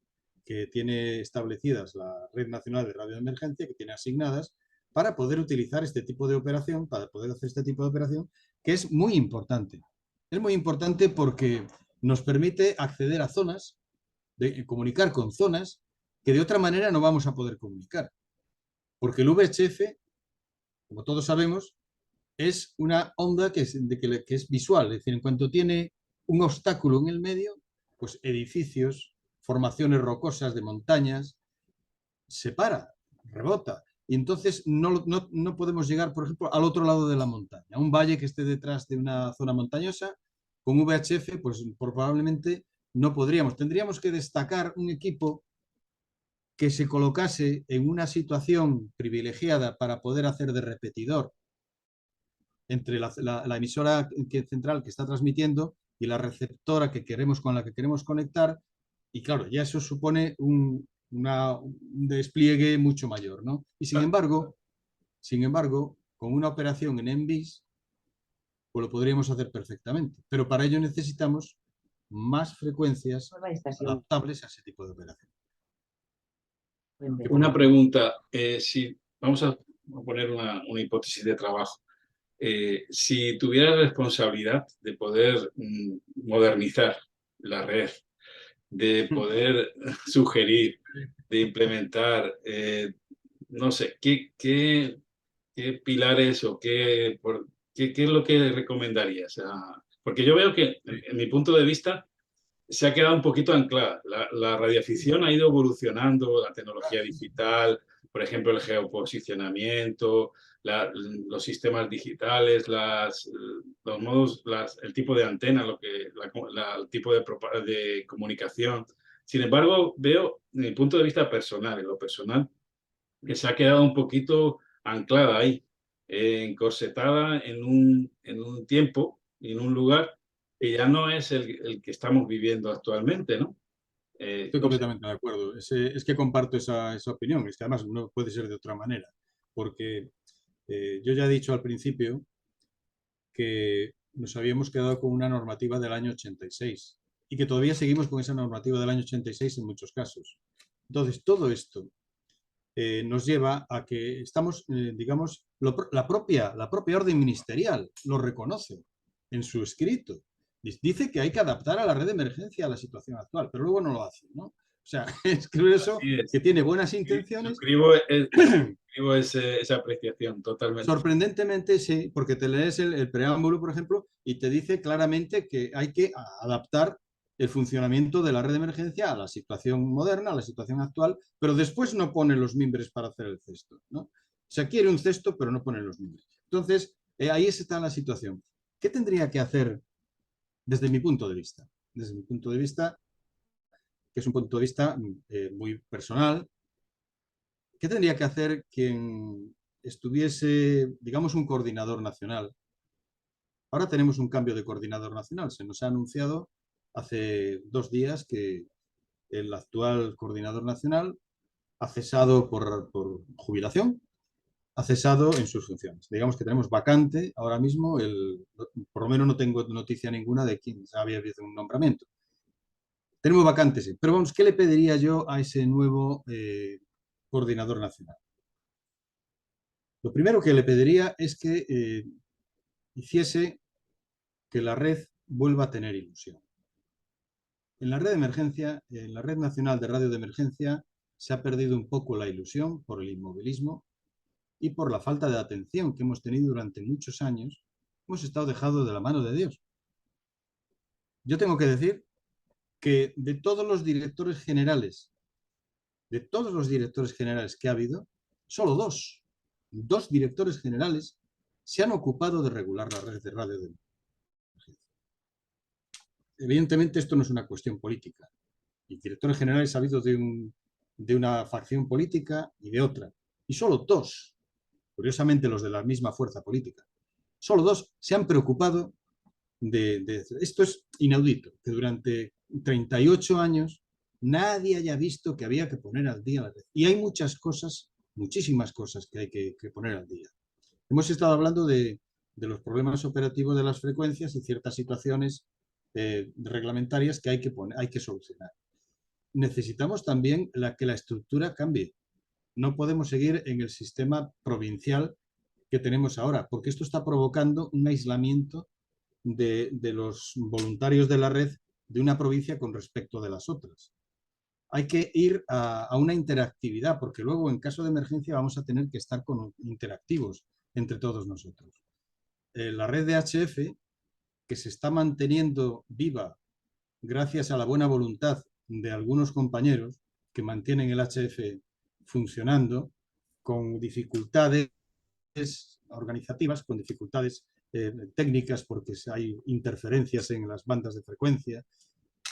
que tiene establecidas la Red Nacional de Radio de Emergencia, que tiene asignadas, para poder utilizar este tipo de operación, para poder hacer este tipo de operación, que es muy importante. Es muy importante porque nos permite acceder a zonas, comunicar con zonas que de otra manera no vamos a poder comunicar. Porque el VHF, como todos sabemos, es una onda que es visual, es decir, en cuanto tiene un obstáculo en el medio, pues edificios, formaciones rocosas de montañas, se para, rebota. Y entonces no podemos llegar, por ejemplo, al otro lado de la montaña, a un valle que esté detrás de una zona montañosa. Con VHF, pues probablemente no podríamos. Tendríamos que destacar un equipo que se colocase en una situación privilegiada para poder hacer de repetidor entre la emisora central que está transmitiendo y la receptora con la que queremos conectar. Y claro, ya eso supone un despliegue mucho mayor, ¿no? Y sin embargo, con una operación en MBIS, pues lo podríamos hacer perfectamente. Pero para ello necesitamos más frecuencias adaptables a ese tipo de operación. Una pregunta, si vamos a poner una hipótesis de trabajo. Si tuviera responsabilidad de poder modernizar la red, de poder sugerir, de implementar, no sé, ¿qué pilares o qué es lo que recomendarías? Porque yo veo que, en mi punto de vista, se ha quedado un poquito anclada. La radioafición ha ido evolucionando, la tecnología digital, por ejemplo, el geoposicionamiento, los sistemas digitales, los modos, el tipo de antena, el tipo de comunicación. Sin embargo, veo, desde mi punto de vista personal, en lo personal, que se ha quedado un poquito anclada ahí, encorsetada en un tiempo y en un lugar que ya no es el que estamos viviendo actualmente, ¿no? Estoy No sé. completamente de acuerdo. Es que comparto esa opinión. Es que además no puede ser de otra manera. Porque yo ya he dicho al principio que nos habíamos quedado con una normativa del año 86 y que todavía seguimos con esa normativa del año 86 en muchos casos. Entonces, todo esto nos lleva a que estamos, digamos, la propia orden ministerial lo reconoce en su escrito. Dice que hay que adaptar a la red de emergencia a la situación actual, pero luego no lo hace, ¿no? O sea, es curioso que tiene buenas intenciones. Suscribo esa apreciación totalmente. Sorprendentemente, sí, porque te lees el preámbulo, por ejemplo, y te dice claramente que hay que adaptar el funcionamiento de la red de emergencia a la situación moderna, a la situación actual, pero después no pone los mimbres para hacer el cesto, ¿no? Se quiere un cesto, pero no pone los mimbres. Entonces, ahí está la situación. ¿Qué tendría que hacer desde mi punto de vista? Desde mi punto de vista, que es un punto de vista muy personal, ¿qué tendría que hacer quien estuviese, digamos, un coordinador nacional? Ahora tenemos un cambio de coordinador nacional. Se nos ha anunciado hace 2 días que el actual coordinador nacional ha cesado por jubilación, ha cesado en sus funciones. Digamos que tenemos vacante ahora mismo, por lo menos no tengo noticia ninguna de quién había habido un nombramiento. Tenemos vacantes, sí. Pero vamos, ¿qué le pediría yo a ese nuevo coordinador nacional? Lo primero que le pediría es que hiciese que la red vuelva a tener ilusión. En la red de emergencia, en la red nacional de radio de emergencia, se ha perdido un poco la ilusión por el inmovilismo y por la falta de atención que hemos tenido durante muchos años. Hemos estado dejados de la mano de Dios. Yo tengo que decir que de todos los directores generales que ha habido, solo dos directores generales se han ocupado de regular la red de radio de emergencia. Evidentemente esto no es una cuestión política. Y directores generales ha habido de una facción política y de otra. Y solo dos, curiosamente los de la misma fuerza política, solo dos se han preocupado de esto. Es inaudito, que durante 38 años nadie haya visto que había que poner al día la red. Y hay muchas cosas muchísimas cosas que hay que poner al día. Hemos estado hablando de los problemas operativos de las frecuencias y ciertas situaciones reglamentarias que hay que solucionar. Necesitamos también que la estructura cambie. No podemos seguir en el sistema provincial que tenemos ahora, porque esto está provocando un aislamiento de los voluntarios de la red de una provincia con respecto de las otras. Hay que ir a una interactividad, porque luego en caso de emergencia vamos a tener que estar interactivos entre todos nosotros. La red de HF, que se está manteniendo viva gracias a la buena voluntad de algunos compañeros que mantienen el HF funcionando, con dificultades organizativas, con dificultades técnicas porque hay interferencias en las bandas de frecuencia,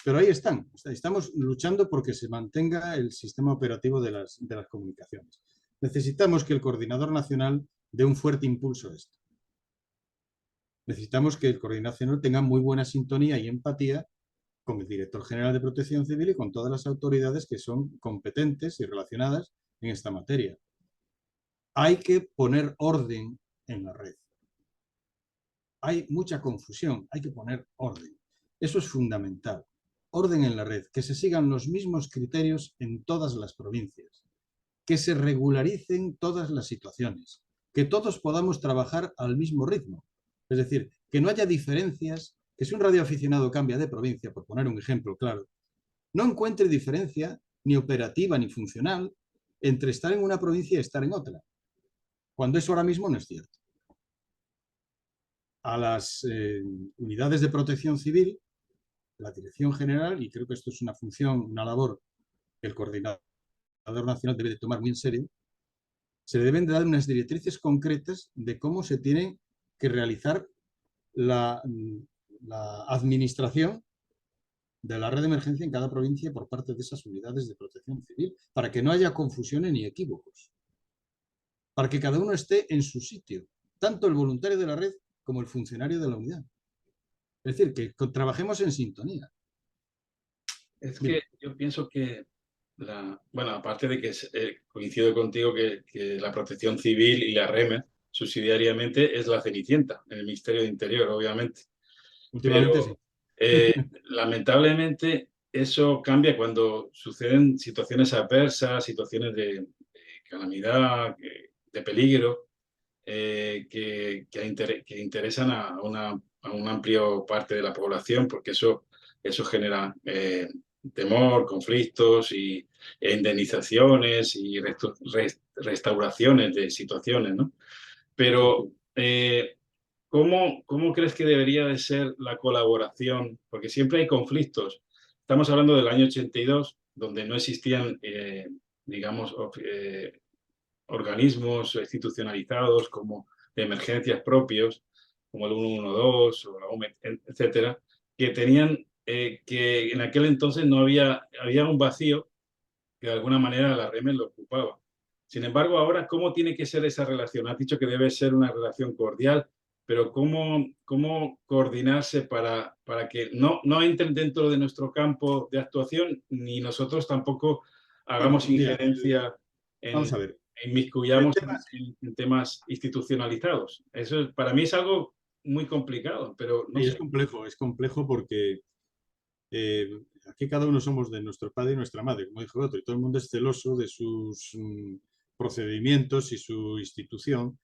pero ahí están. Estamos luchando porque se mantenga el sistema operativo de las comunicaciones. Necesitamos que el coordinador nacional dé un fuerte impulso a esto. Necesitamos que el coordinador nacional tenga muy buena sintonía y empatía con el director general de Protección Civil y con todas las autoridades que son competentes y relacionadas en esta materia. Hay que poner orden en la red. Hay mucha confusión, hay que poner orden. Eso es fundamental. Orden en la red, que se sigan los mismos criterios en todas las provincias, que se regularicen todas las situaciones, que todos podamos trabajar al mismo ritmo. Es decir, que no haya diferencias, que si un radioaficionado cambia de provincia, por poner un ejemplo claro, no encuentre diferencia ni operativa ni funcional entre estar en una provincia y estar en otra, cuando eso ahora mismo no es cierto. A las unidades de protección civil, la Dirección General, y creo que esto es una función, una labor que el coordinador nacional debe de tomar muy en serio, se le deben de dar unas directrices concretas de cómo se tiene que realizar la administración de la red de emergencia en cada provincia por parte de esas unidades de protección civil, para que no haya confusiones ni equívocos, para que cada uno esté en su sitio, tanto el voluntario de la red como el funcionario de la unidad. Es decir, que trabajemos en sintonía. Es que yo pienso que, bueno, aparte de que coincido contigo que la Protección Civil y la REME subsidiariamente es la Cenicienta en el Ministerio de Interior, obviamente. Últimamente sí. Lamentablemente eso cambia cuando suceden situaciones adversas, situaciones de calamidad, de peligro, que interesan a una amplia parte de la población, porque eso genera temor, conflictos e indemnizaciones y restauraciones de situaciones, ¿no? Pero ¿cómo crees que debería de ser la colaboración? Porque siempre hay conflictos. Estamos hablando del año 82, donde no existían, digamos, organismos institucionalizados como de emergencias propios, como el 112 o la OME, etcétera, que tenían que en aquel entonces no había un vacío que de alguna manera la REME lo ocupaba. Sin embargo, ahora, ¿cómo tiene que ser esa relación? Has dicho que debe ser una relación cordial, pero ¿cómo coordinarse para que no entren dentro de nuestro campo de actuación, ni nosotros tampoco Bueno, hagamos mira, injerencia vamos a ver. inmiscuyamos en temas institucionalizados? Eso para mí es algo muy complicado, pero no Sí, sé. es complejo porque aquí cada uno somos de nuestro padre y nuestra madre, como dijo el otro, y todo el mundo es celoso de sus procedimientos y su institución.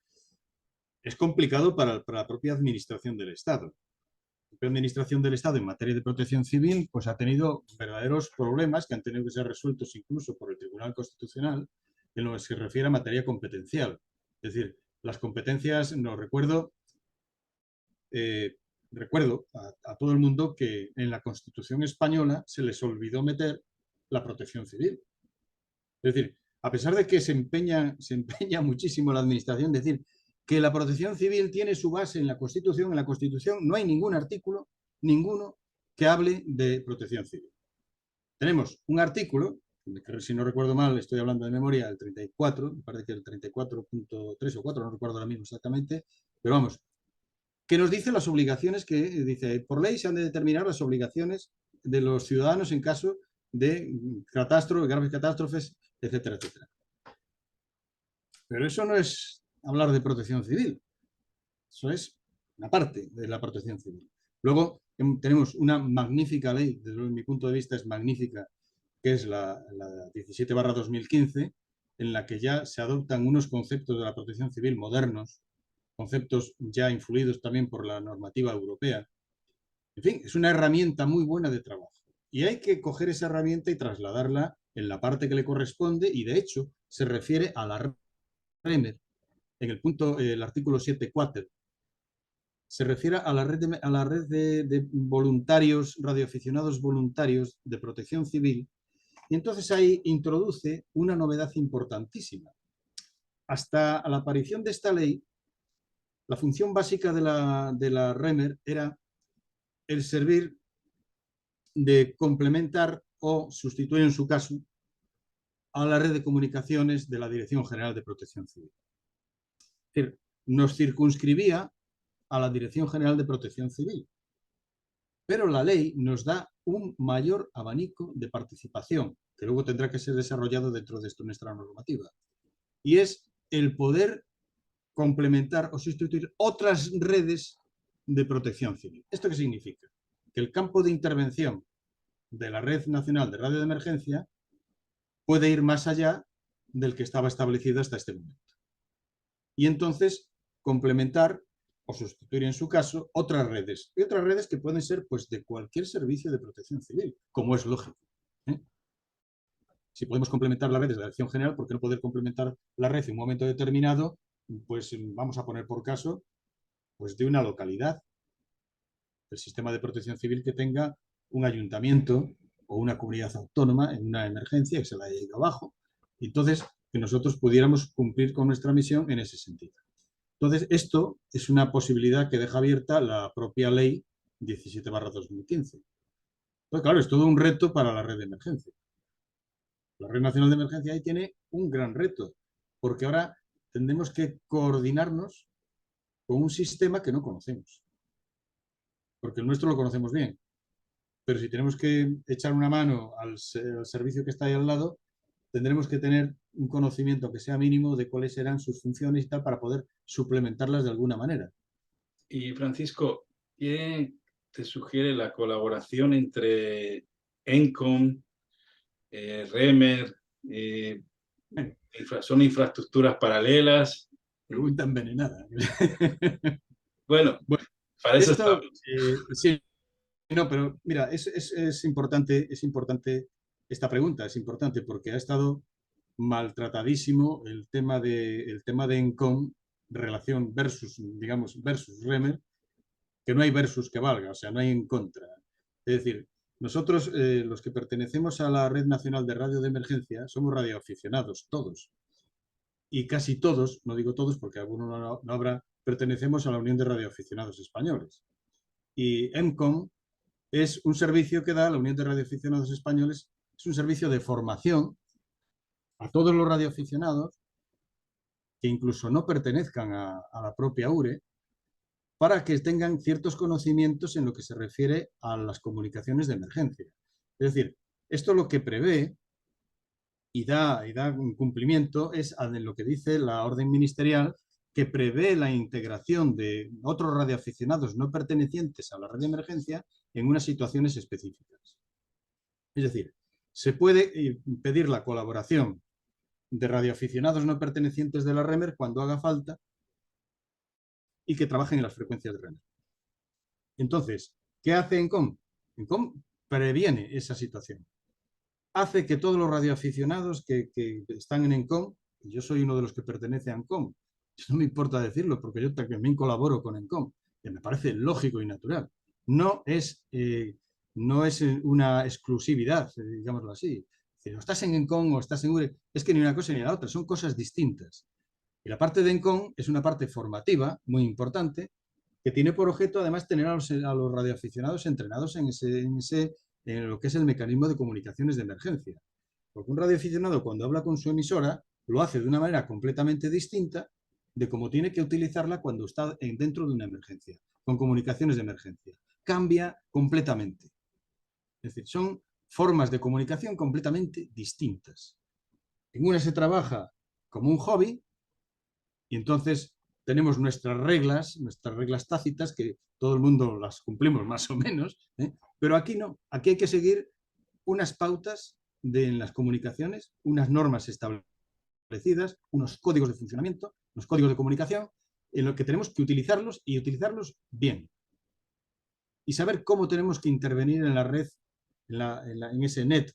Es complicado para la propia administración del Estado. La propia administración del Estado en materia de protección civil pues ha tenido verdaderos problemas que han tenido que ser resueltos incluso por el Tribunal Constitucional en lo que se refiere a materia competencial. Es decir, las competencias, no recuerdo, recuerdo a todo el mundo que en la Constitución española se les olvidó meter la protección civil. Es decir, a pesar de que se empeña muchísimo la administración, decir que la protección civil tiene su base en la Constitución no hay ningún artículo, ninguno, que hable de protección civil. Tenemos un artículo, que si no recuerdo mal, estoy hablando de memoria, el 34, me parece que el 34.3 o 4, no recuerdo ahora mismo exactamente, pero vamos, que nos dice las obligaciones que dice, por ley se han de determinar las obligaciones de los ciudadanos en caso de graves catástrofes, etcétera, etcétera. Pero eso no es hablar de protección civil. Eso es una parte de la protección civil. Luego tenemos una magnífica ley, desde mi punto de vista es magnífica, que es la 17/2015, en la que ya se adoptan unos conceptos de la protección civil modernos, conceptos ya influidos también por la normativa europea. En fin, es una herramienta muy buena de trabajo. Y hay que coger esa herramienta y trasladarla en la parte que le corresponde, y de hecho se refiere a la REMER en el artículo 7.4. Se refiere a la red de voluntarios, radioaficionados voluntarios de protección civil, y entonces ahí introduce una novedad importantísima. Hasta la aparición de esta ley, la función básica de la REMER era el servir de complementar o sustituir en su caso a la red de comunicaciones de la Dirección General de Protección Civil. Es decir, nos circunscribía a la Dirección General de Protección Civil, pero la ley nos da un mayor abanico de participación, que luego tendrá que ser desarrollado dentro de nuestra normativa, y es el poder complementar o sustituir otras redes de protección civil. ¿Esto qué significa? Que el campo de intervención de la Red Nacional de Radio de Emergencia puede ir más allá del que estaba establecido hasta este momento. Y entonces complementar o sustituir en su caso otras redes. Y otras redes que pueden ser pues, de cualquier servicio de protección civil, como es lógico. Si podemos complementar la red de la Dirección General, ¿por qué no poder complementar la red en un momento determinado? Pues vamos a poner por caso pues, de una localidad, el sistema de protección civil que tenga un ayuntamiento o una comunidad autónoma en una emergencia que se la haya ido abajo. Entonces, que nosotros pudiéramos cumplir con nuestra misión en ese sentido. Entonces, esto es una posibilidad que deja abierta la propia ley 17/2015. Entonces, claro, es todo un reto para la red de emergencia. La Red Nacional de Emergencia ahí tiene un gran reto, porque ahora tendremos que coordinarnos con un sistema que no conocemos. Porque el nuestro lo conocemos bien. Pero si tenemos que echar una mano al servicio que está ahí al lado, tendremos que tener un conocimiento que sea mínimo de cuáles serán sus funciones y tal para poder suplementarlas de alguna manera. Y Francisco, ¿qué te sugiere la colaboración entre ENCOM, REMER? ¿Son infraestructuras paralelas? Pregunta envenenada. Bueno, Bueno, para eso esto, estamos. sí, no, pero mira, es importante esta pregunta, es importante porque ha estado maltratadísimo el tema de ENCOM, relación versus, digamos, versus REMER, que no hay versus que valga, o sea, no hay en contra. Es decir, nosotros, los que pertenecemos a la Red Nacional de Radio de Emergencia, somos radioaficionados, todos. Y casi todos, no digo todos porque alguno no habrá, pertenecemos a la Unión de Radioaficionados Españoles. Y ENCOM es un servicio que da la Unión de Radioaficionados Españoles, es un servicio de formación a todos los radioaficionados que incluso no pertenezcan a la propia URE, para que tengan ciertos conocimientos en lo que se refiere a las comunicaciones de emergencia. Es decir, esto lo que prevé y da un cumplimiento es en lo que dice la orden ministerial, que prevé la integración de otros radioaficionados no pertenecientes a la red de emergencia en unas situaciones específicas. Es decir, se puede pedir la colaboración de radioaficionados no pertenecientes de la REMER cuando haga falta y que trabajen en las frecuencias de REMER. Entonces, ¿qué hace ENCOM? ENCOM previene esa situación. Hace que todos los radioaficionados que están en ENCOM, y yo soy uno de los que pertenece a ENCOM, no me importa decirlo porque yo también colaboro con ENCOM, que me parece lógico y natural. No es una exclusividad, digámoslo así. Si no estás en ENCOM o estás en URE, es que ni una cosa ni la otra, son cosas distintas. Y la parte de ENCOM es una parte formativa muy importante que tiene por objeto además tener a los radioaficionados entrenados en lo que es el mecanismo de comunicaciones de emergencia. Porque un radioaficionado cuando habla con su emisora lo hace de una manera completamente distinta de cómo tiene que utilizarla cuando está dentro de una emergencia, con comunicaciones de emergencia. Cambia completamente. Es decir, son formas de comunicación completamente distintas. En una se trabaja como un hobby Y entonces tenemos nuestras reglas tácitas, que todo el mundo las cumplimos más o menos, ¿eh? Pero aquí no, aquí hay que seguir unas pautas en las comunicaciones, unas normas establecidas, unos códigos de funcionamiento, unos códigos de comunicación, en los que tenemos que utilizarlos y utilizarlos bien. Y saber cómo tenemos que intervenir en la red, en ese net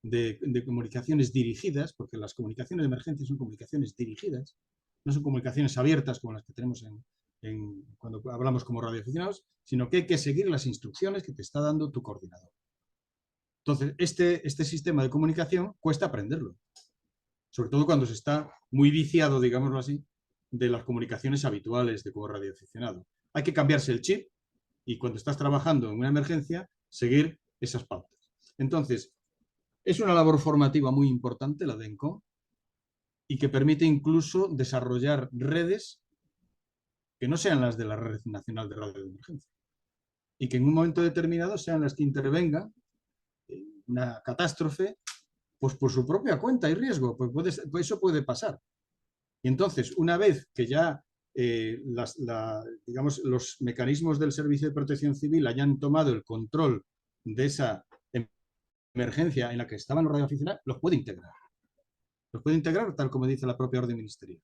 de comunicaciones dirigidas, porque las comunicaciones de emergencia son comunicaciones dirigidas, no son comunicaciones abiertas como las que tenemos cuando hablamos como radioaficionados, sino que hay que seguir las instrucciones que te está dando tu coordinador. Entonces, este sistema de comunicación cuesta aprenderlo, sobre todo cuando se está muy viciado, digámoslo así, de las comunicaciones habituales de como radioaficionado. Hay que cambiarse el chip y cuando estás trabajando en una emergencia, seguir esas pautas. Entonces, es una labor formativa muy importante la de ENCOM y que permite incluso desarrollar redes que no sean las de la Red Nacional de Radio de Emergencia y que en un momento determinado sean las que intervengan en una catástrofe pues por su propia cuenta y riesgo, pues eso puede pasar. Y entonces, una vez que ya digamos, los mecanismos del Servicio de Protección Civil hayan tomado el control de esa emergencia en la que estaban los radioaficionados, los puede integrar. Los puede integrar tal como dice la propia orden ministerial.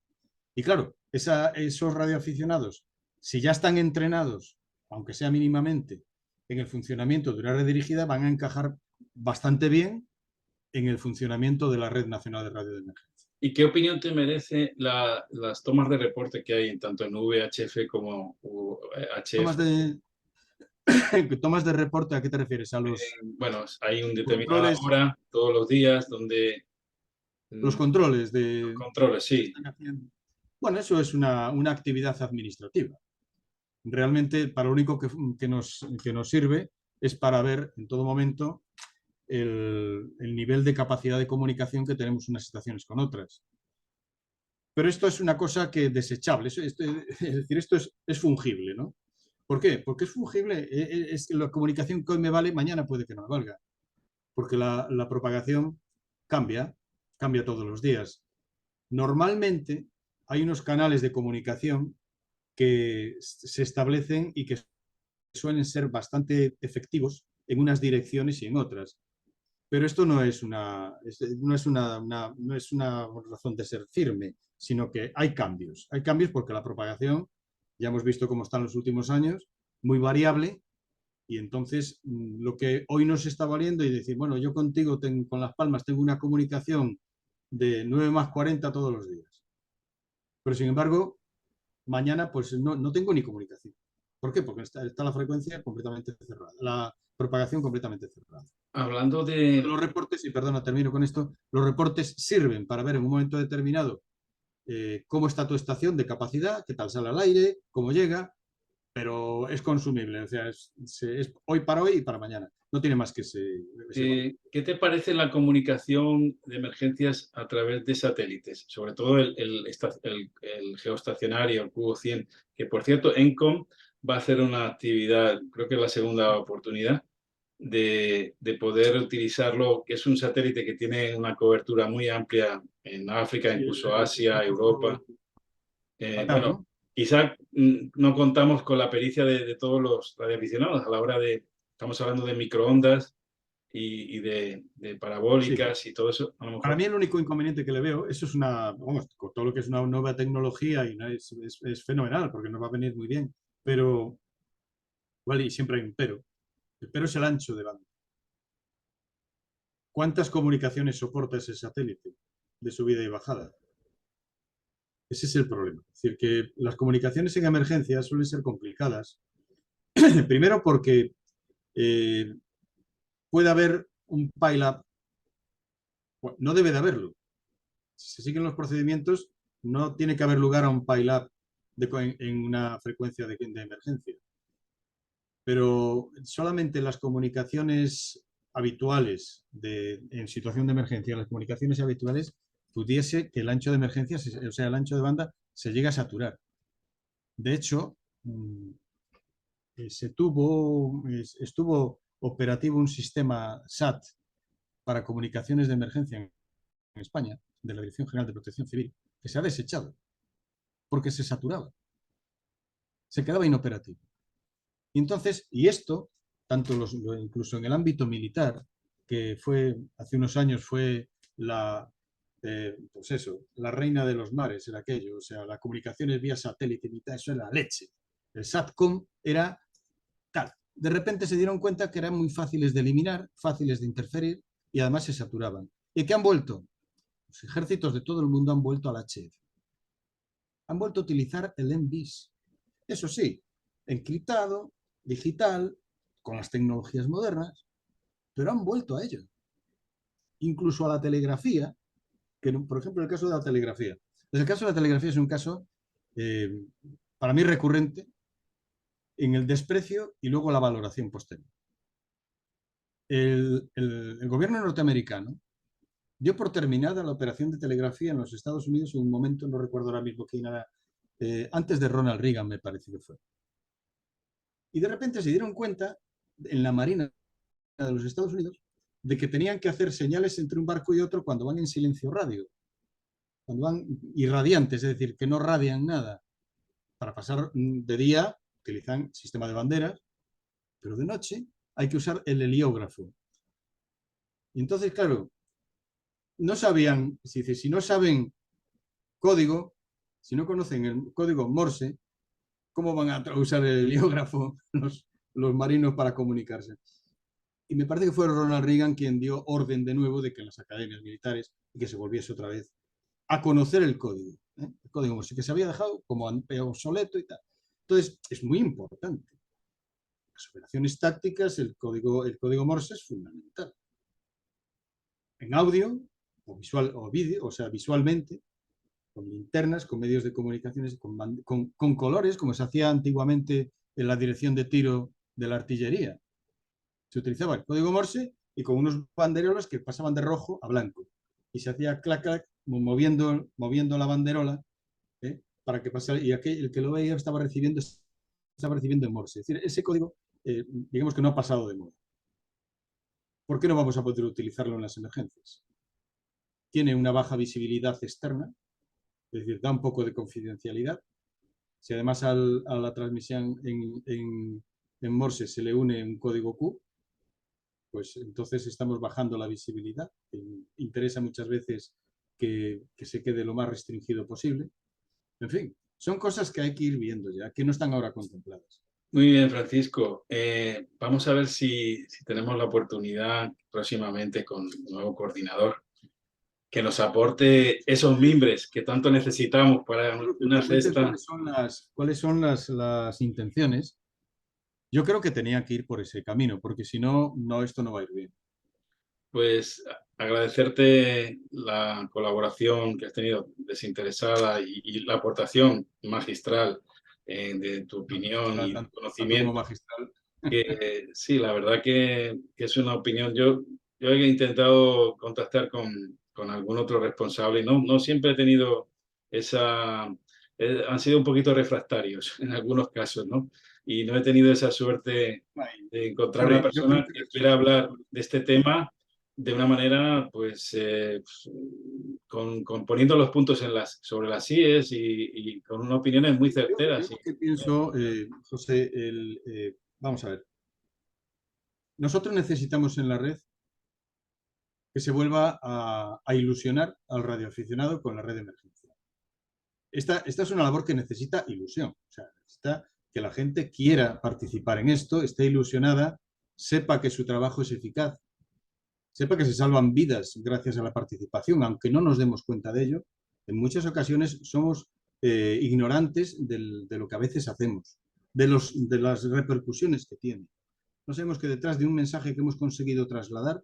Y claro, esos radioaficionados, si ya están entrenados, aunque sea mínimamente, en el funcionamiento de una red dirigida, van a encajar bastante bien en el funcionamiento de la Red Nacional de Radio de Emergencia. ¿Y qué opinión te merece las tomas de reporte que hay tanto en VHF como UHF? Tomas de reporte, ¿a qué te refieres? ¿A los Bueno, hay una determinada controles? hora todos los días donde Los los controles controles, sí. están haciendo. Bueno, eso es una actividad administrativa. Realmente, para lo único que nos sirve es para ver en todo momento el nivel de capacidad de comunicación que tenemos unas estaciones con otras. Pero esto es una cosa que desechable, es decir, esto es fungible, ¿no? ¿Por qué? Porque es fungible, es la comunicación que hoy me vale, mañana puede que no me valga, porque la propagación cambia todos los días. Normalmente hay unos canales de comunicación que se establecen y que suelen ser bastante efectivos en unas direcciones y en otras. Pero esto no es una razón de ser firme, sino que hay cambios. Hay cambios porque la propagación, ya hemos visto cómo está en los últimos años, muy variable, y entonces lo que hoy nos está valiendo y decir, bueno, yo contigo con Las Palmas tengo una comunicación de 9 más 40 todos los días. Pero sin embargo, mañana pues no tengo ni comunicación. ¿Por qué? Porque está la frecuencia completamente cerrada, la propagación completamente cerrada. Hablando de... Los reportes, y perdona, termino con esto, los reportes sirven para ver en un momento determinado cómo está tu estación de capacidad, qué tal sale al aire, cómo llega, pero es consumible, o sea, es hoy para hoy y para mañana. No tiene más que ese valor. ¿Qué te parece la comunicación de emergencias a través de satélites? Sobre todo el geoestacionario, el Cubo 100, que por cierto, ENCOM va a hacer una actividad, creo que es la segunda oportunidad, de poder utilizarlo, que es un satélite que tiene una cobertura muy amplia en África, Sí, incluso Asia, Europa. Qatar, Bueno, ¿no? quizá no contamos con la pericia de todos los radioaficionados a la hora de, estamos hablando de microondas y de Sí. parabólicas y todo eso, a lo Para mejor. mí el único inconveniente que le veo, eso es vamos, con todo lo que es una nueva tecnología y es fenomenal porque nos va a venir muy bien, pero, igual, y siempre hay un pero. El pero es el ancho de banda. ¿Cuántas comunicaciones soporta ese satélite de subida y bajada? Ese es el problema. Es decir, que las comunicaciones en emergencia suelen ser complicadas. Primero porque puede haber un pile-up. Bueno, no debe de haberlo. Si se siguen los procedimientos, no tiene que haber lugar a un pile-up en una frecuencia de emergencia. Pero solamente las comunicaciones habituales en situación de emergencia, las comunicaciones habituales, pudiese que el ancho de emergencia, o sea, el ancho de banda, se llegue a saturar. De hecho, estuvo operativo un sistema SAT para comunicaciones de emergencia en España, de la Dirección General de Protección Civil, que se ha desechado. porque se saturaba, se quedaba inoperativo. Y entonces, y esto, incluso en el ámbito militar, que fue, hace unos años fue pues eso, la reina de los mares, era aquello, o sea, las comunicaciones vía satélite, eso era la leche. El SATCOM era tal. De repente se dieron cuenta que eran muy fáciles de eliminar, fáciles de interferir y además se saturaban. ¿Y qué han vuelto? Los ejércitos de todo el mundo han vuelto al HF. Han vuelto a utilizar el MBIS. Eso sí, encriptado, digital, con las tecnologías modernas, pero han vuelto a ello. Incluso a la telegrafía, que por ejemplo el caso de la telegrafía. Pues el caso de la telegrafía es un caso eh, para mí recurrente en el desprecio y luego la valoración posterior. El gobierno norteamericano dio por terminada la operación de telegrafía en los Estados Unidos en un momento, no recuerdo ahora mismo quién era, antes de Ronald Reagan me parece que fue. Y de repente se dieron cuenta en la Marina de los Estados Unidos de que tenían que hacer señales entre un barco y otro cuando van en silencio radio, cuando van irradiantes, es decir, que no radian nada. Para pasar de día utilizan sistema de banderas, pero de noche hay que usar el heliógrafo. Y entonces, claro, no sabían, si no saben código, si no conocen el código Morse, ¿cómo van a usar el heliógrafo los marinos para comunicarse? Y me parece que fue Ronald Reagan quien dio orden de nuevo de que en las academias militares y que se volviese otra vez a conocer el código. El código Morse, que se había dejado como obsoleto y tal. Entonces, es muy importante. Las operaciones tácticas, el código Morse es fundamental. En audio, o visual, o vídeo, o sea, visualmente, con linternas, con medios de comunicaciones, con colores, como se hacía antiguamente en la dirección de tiro de la artillería. Se utilizaba el código Morse y con unos banderolas que pasaban de rojo a blanco. Y se hacía clac, clac, moviendo la banderola, para que pasara, y el que lo veía estaba recibiendo en Morse. Es decir, ese código, digamos que no ha pasado de moda. ¿Por qué no vamos a poder utilizarlo en las emergencias? Tiene una baja visibilidad externa, es decir, da un poco de confidencialidad. Si además a la transmisión en Morse se le une un código Q, pues entonces estamos bajando la visibilidad. Interesa muchas veces que se quede lo más restringido posible. En fin, son cosas que hay que ir viendo ya, que no están ahora contempladas. Muy bien, Francisco. Vamos a ver si tenemos la oportunidad próximamente con un nuevo coordinador que nos aporte esos mimbres que tanto necesitamos para una cesta. ¿Cuáles son las intenciones? Yo creo que tenía que ir por ese camino, porque si no, esto no va a ir bien. Pues agradecerte la colaboración que has tenido desinteresada y la aportación magistral de tu opinión y tu Tanto como conocimiento. magistral. Que sí, la verdad que es una opinión. Yo he intentado contactar con algún otro responsable y no siempre he tenido esa... han sido un poquito refractarios en algunos casos, ¿no? Y no he tenido esa suerte de encontrar una Yo creo persona que que quiera hablar de este tema de una manera, pues, poniendo los puntos sobre las IES y con unas opiniones muy certeras. Yo lo que pienso, José, vamos a ver. Nosotros necesitamos en la red que se vuelva a ilusionar al radioaficionado con la red de emergencia. Esta es una labor que necesita ilusión. O sea, necesita que la gente quiera participar en esto, esté ilusionada, sepa que su trabajo es eficaz, sepa que se salvan vidas gracias a la participación, aunque no nos demos cuenta de ello. En muchas ocasiones somos ignorantes de lo que a veces hacemos, de las repercusiones que tiene. No sabemos que detrás de un mensaje que hemos conseguido trasladar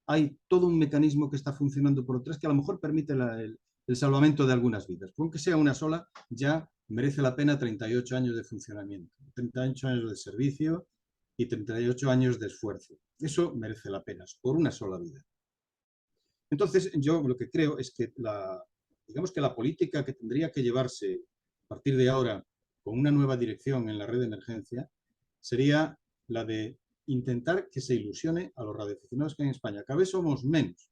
hay todo un mecanismo que está funcionando por detrás que a lo mejor permite el salvamento de algunas vidas. Aunque sea una sola, ya merece la pena 38 años de funcionamiento, 38 años de servicio y 38 años de esfuerzo. Eso merece la pena, por una sola vida. Entonces, yo lo que creo es que digamos que la política que tendría que llevarse a partir de ahora con una nueva dirección en la red de emergencia sería la de intentar que se ilusione a los radioaficionados que hay en España. Cada vez somos menos.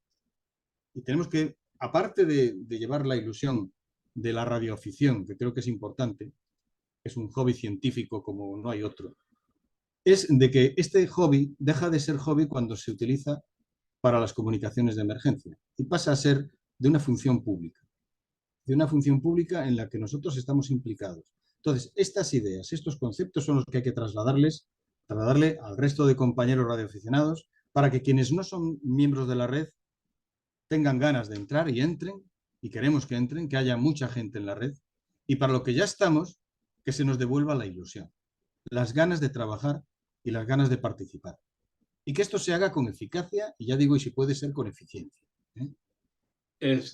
Y tenemos que, aparte de llevar la ilusión de la radioafición, que creo que es importante, es un hobby científico como no hay otro, es de que este hobby deja de ser hobby cuando se utiliza para las comunicaciones de emergencia y pasa a ser de una función pública, en la que nosotros estamos implicados. Entonces, estas ideas, estos conceptos son los que hay que trasladarle al resto de compañeros radioaficionados para que quienes no son miembros de la red tengan ganas de entrar y entren, y queremos que entren, que haya mucha gente en la red, y para lo que ya estamos, que se nos devuelva la ilusión, las ganas de trabajar y las ganas de participar. Y que esto se haga con eficacia, y ya digo, y si puede ser con eficiencia.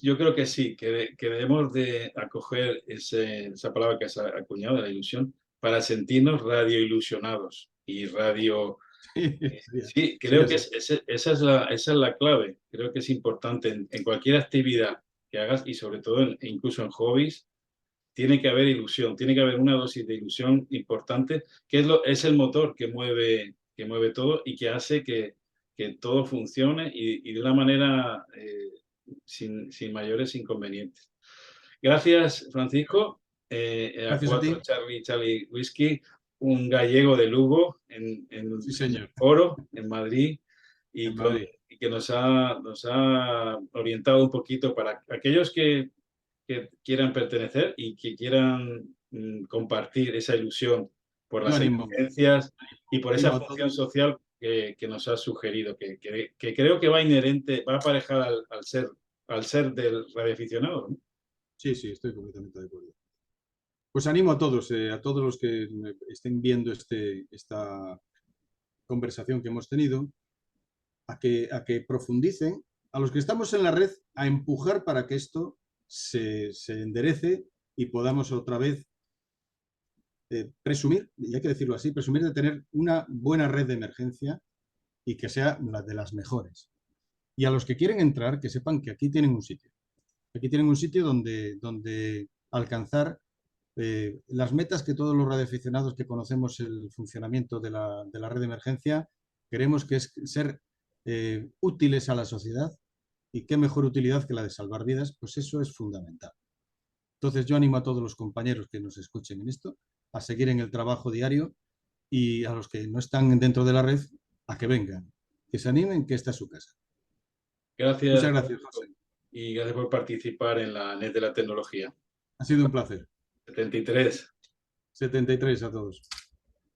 Yo creo que sí, que debemos de acoger esa palabra que has acuñado, de la ilusión, para sentirnos radioilusionados y radio. Sí, creo que esa es la clave. Creo que es importante en cualquier actividad que hagas y sobre todo incluso en hobbies, tiene que haber ilusión, tiene que haber una dosis de ilusión importante, que es el motor que mueve todo y que hace que todo funcione y de una manera sin mayores inconvenientes. Gracias, Francisco. A Gracias a ti. 4 Charlie Whisky, un gallego de Lugo Sí, en el señor. foro en Madrid y, En Madrid. y que nos ha orientado un poquito para aquellos que quieran pertenecer y que quieran compartir esa ilusión por Yo las emergencias y por esa animo a función todos. social que nos ha sugerido, que creo que va inherente, va aparejada al ser del radioaficionado, ¿no? Sí, sí, estoy completamente de acuerdo. Pues animo a todos los que estén viendo esta conversación que hemos tenido, a que profundicen, a los que estamos en la red, a empujar para que esto se enderece y podamos otra vez presumir, y hay que decirlo así, presumir de tener una buena red de emergencia y que sea la de las mejores. Y a los que quieren entrar, que sepan que aquí tienen un sitio. Aquí tienen un sitio donde alcanzar las metas que todos los radioaficionados que conocemos el funcionamiento de la red de emergencia queremos, que es ser útiles a la sociedad, y qué mejor utilidad que la de salvar vidas, pues eso es fundamental. Entonces yo animo a todos los compañeros que nos escuchen en esto a seguir en el trabajo diario, y a los que no están dentro de la red a que vengan, que se animen, que esta es su casa. Gracias, Muchas gracias, Francisco, José. y gracias por participar en la NET de la tecnología. Ha sido un placer. 73. 73 a todos.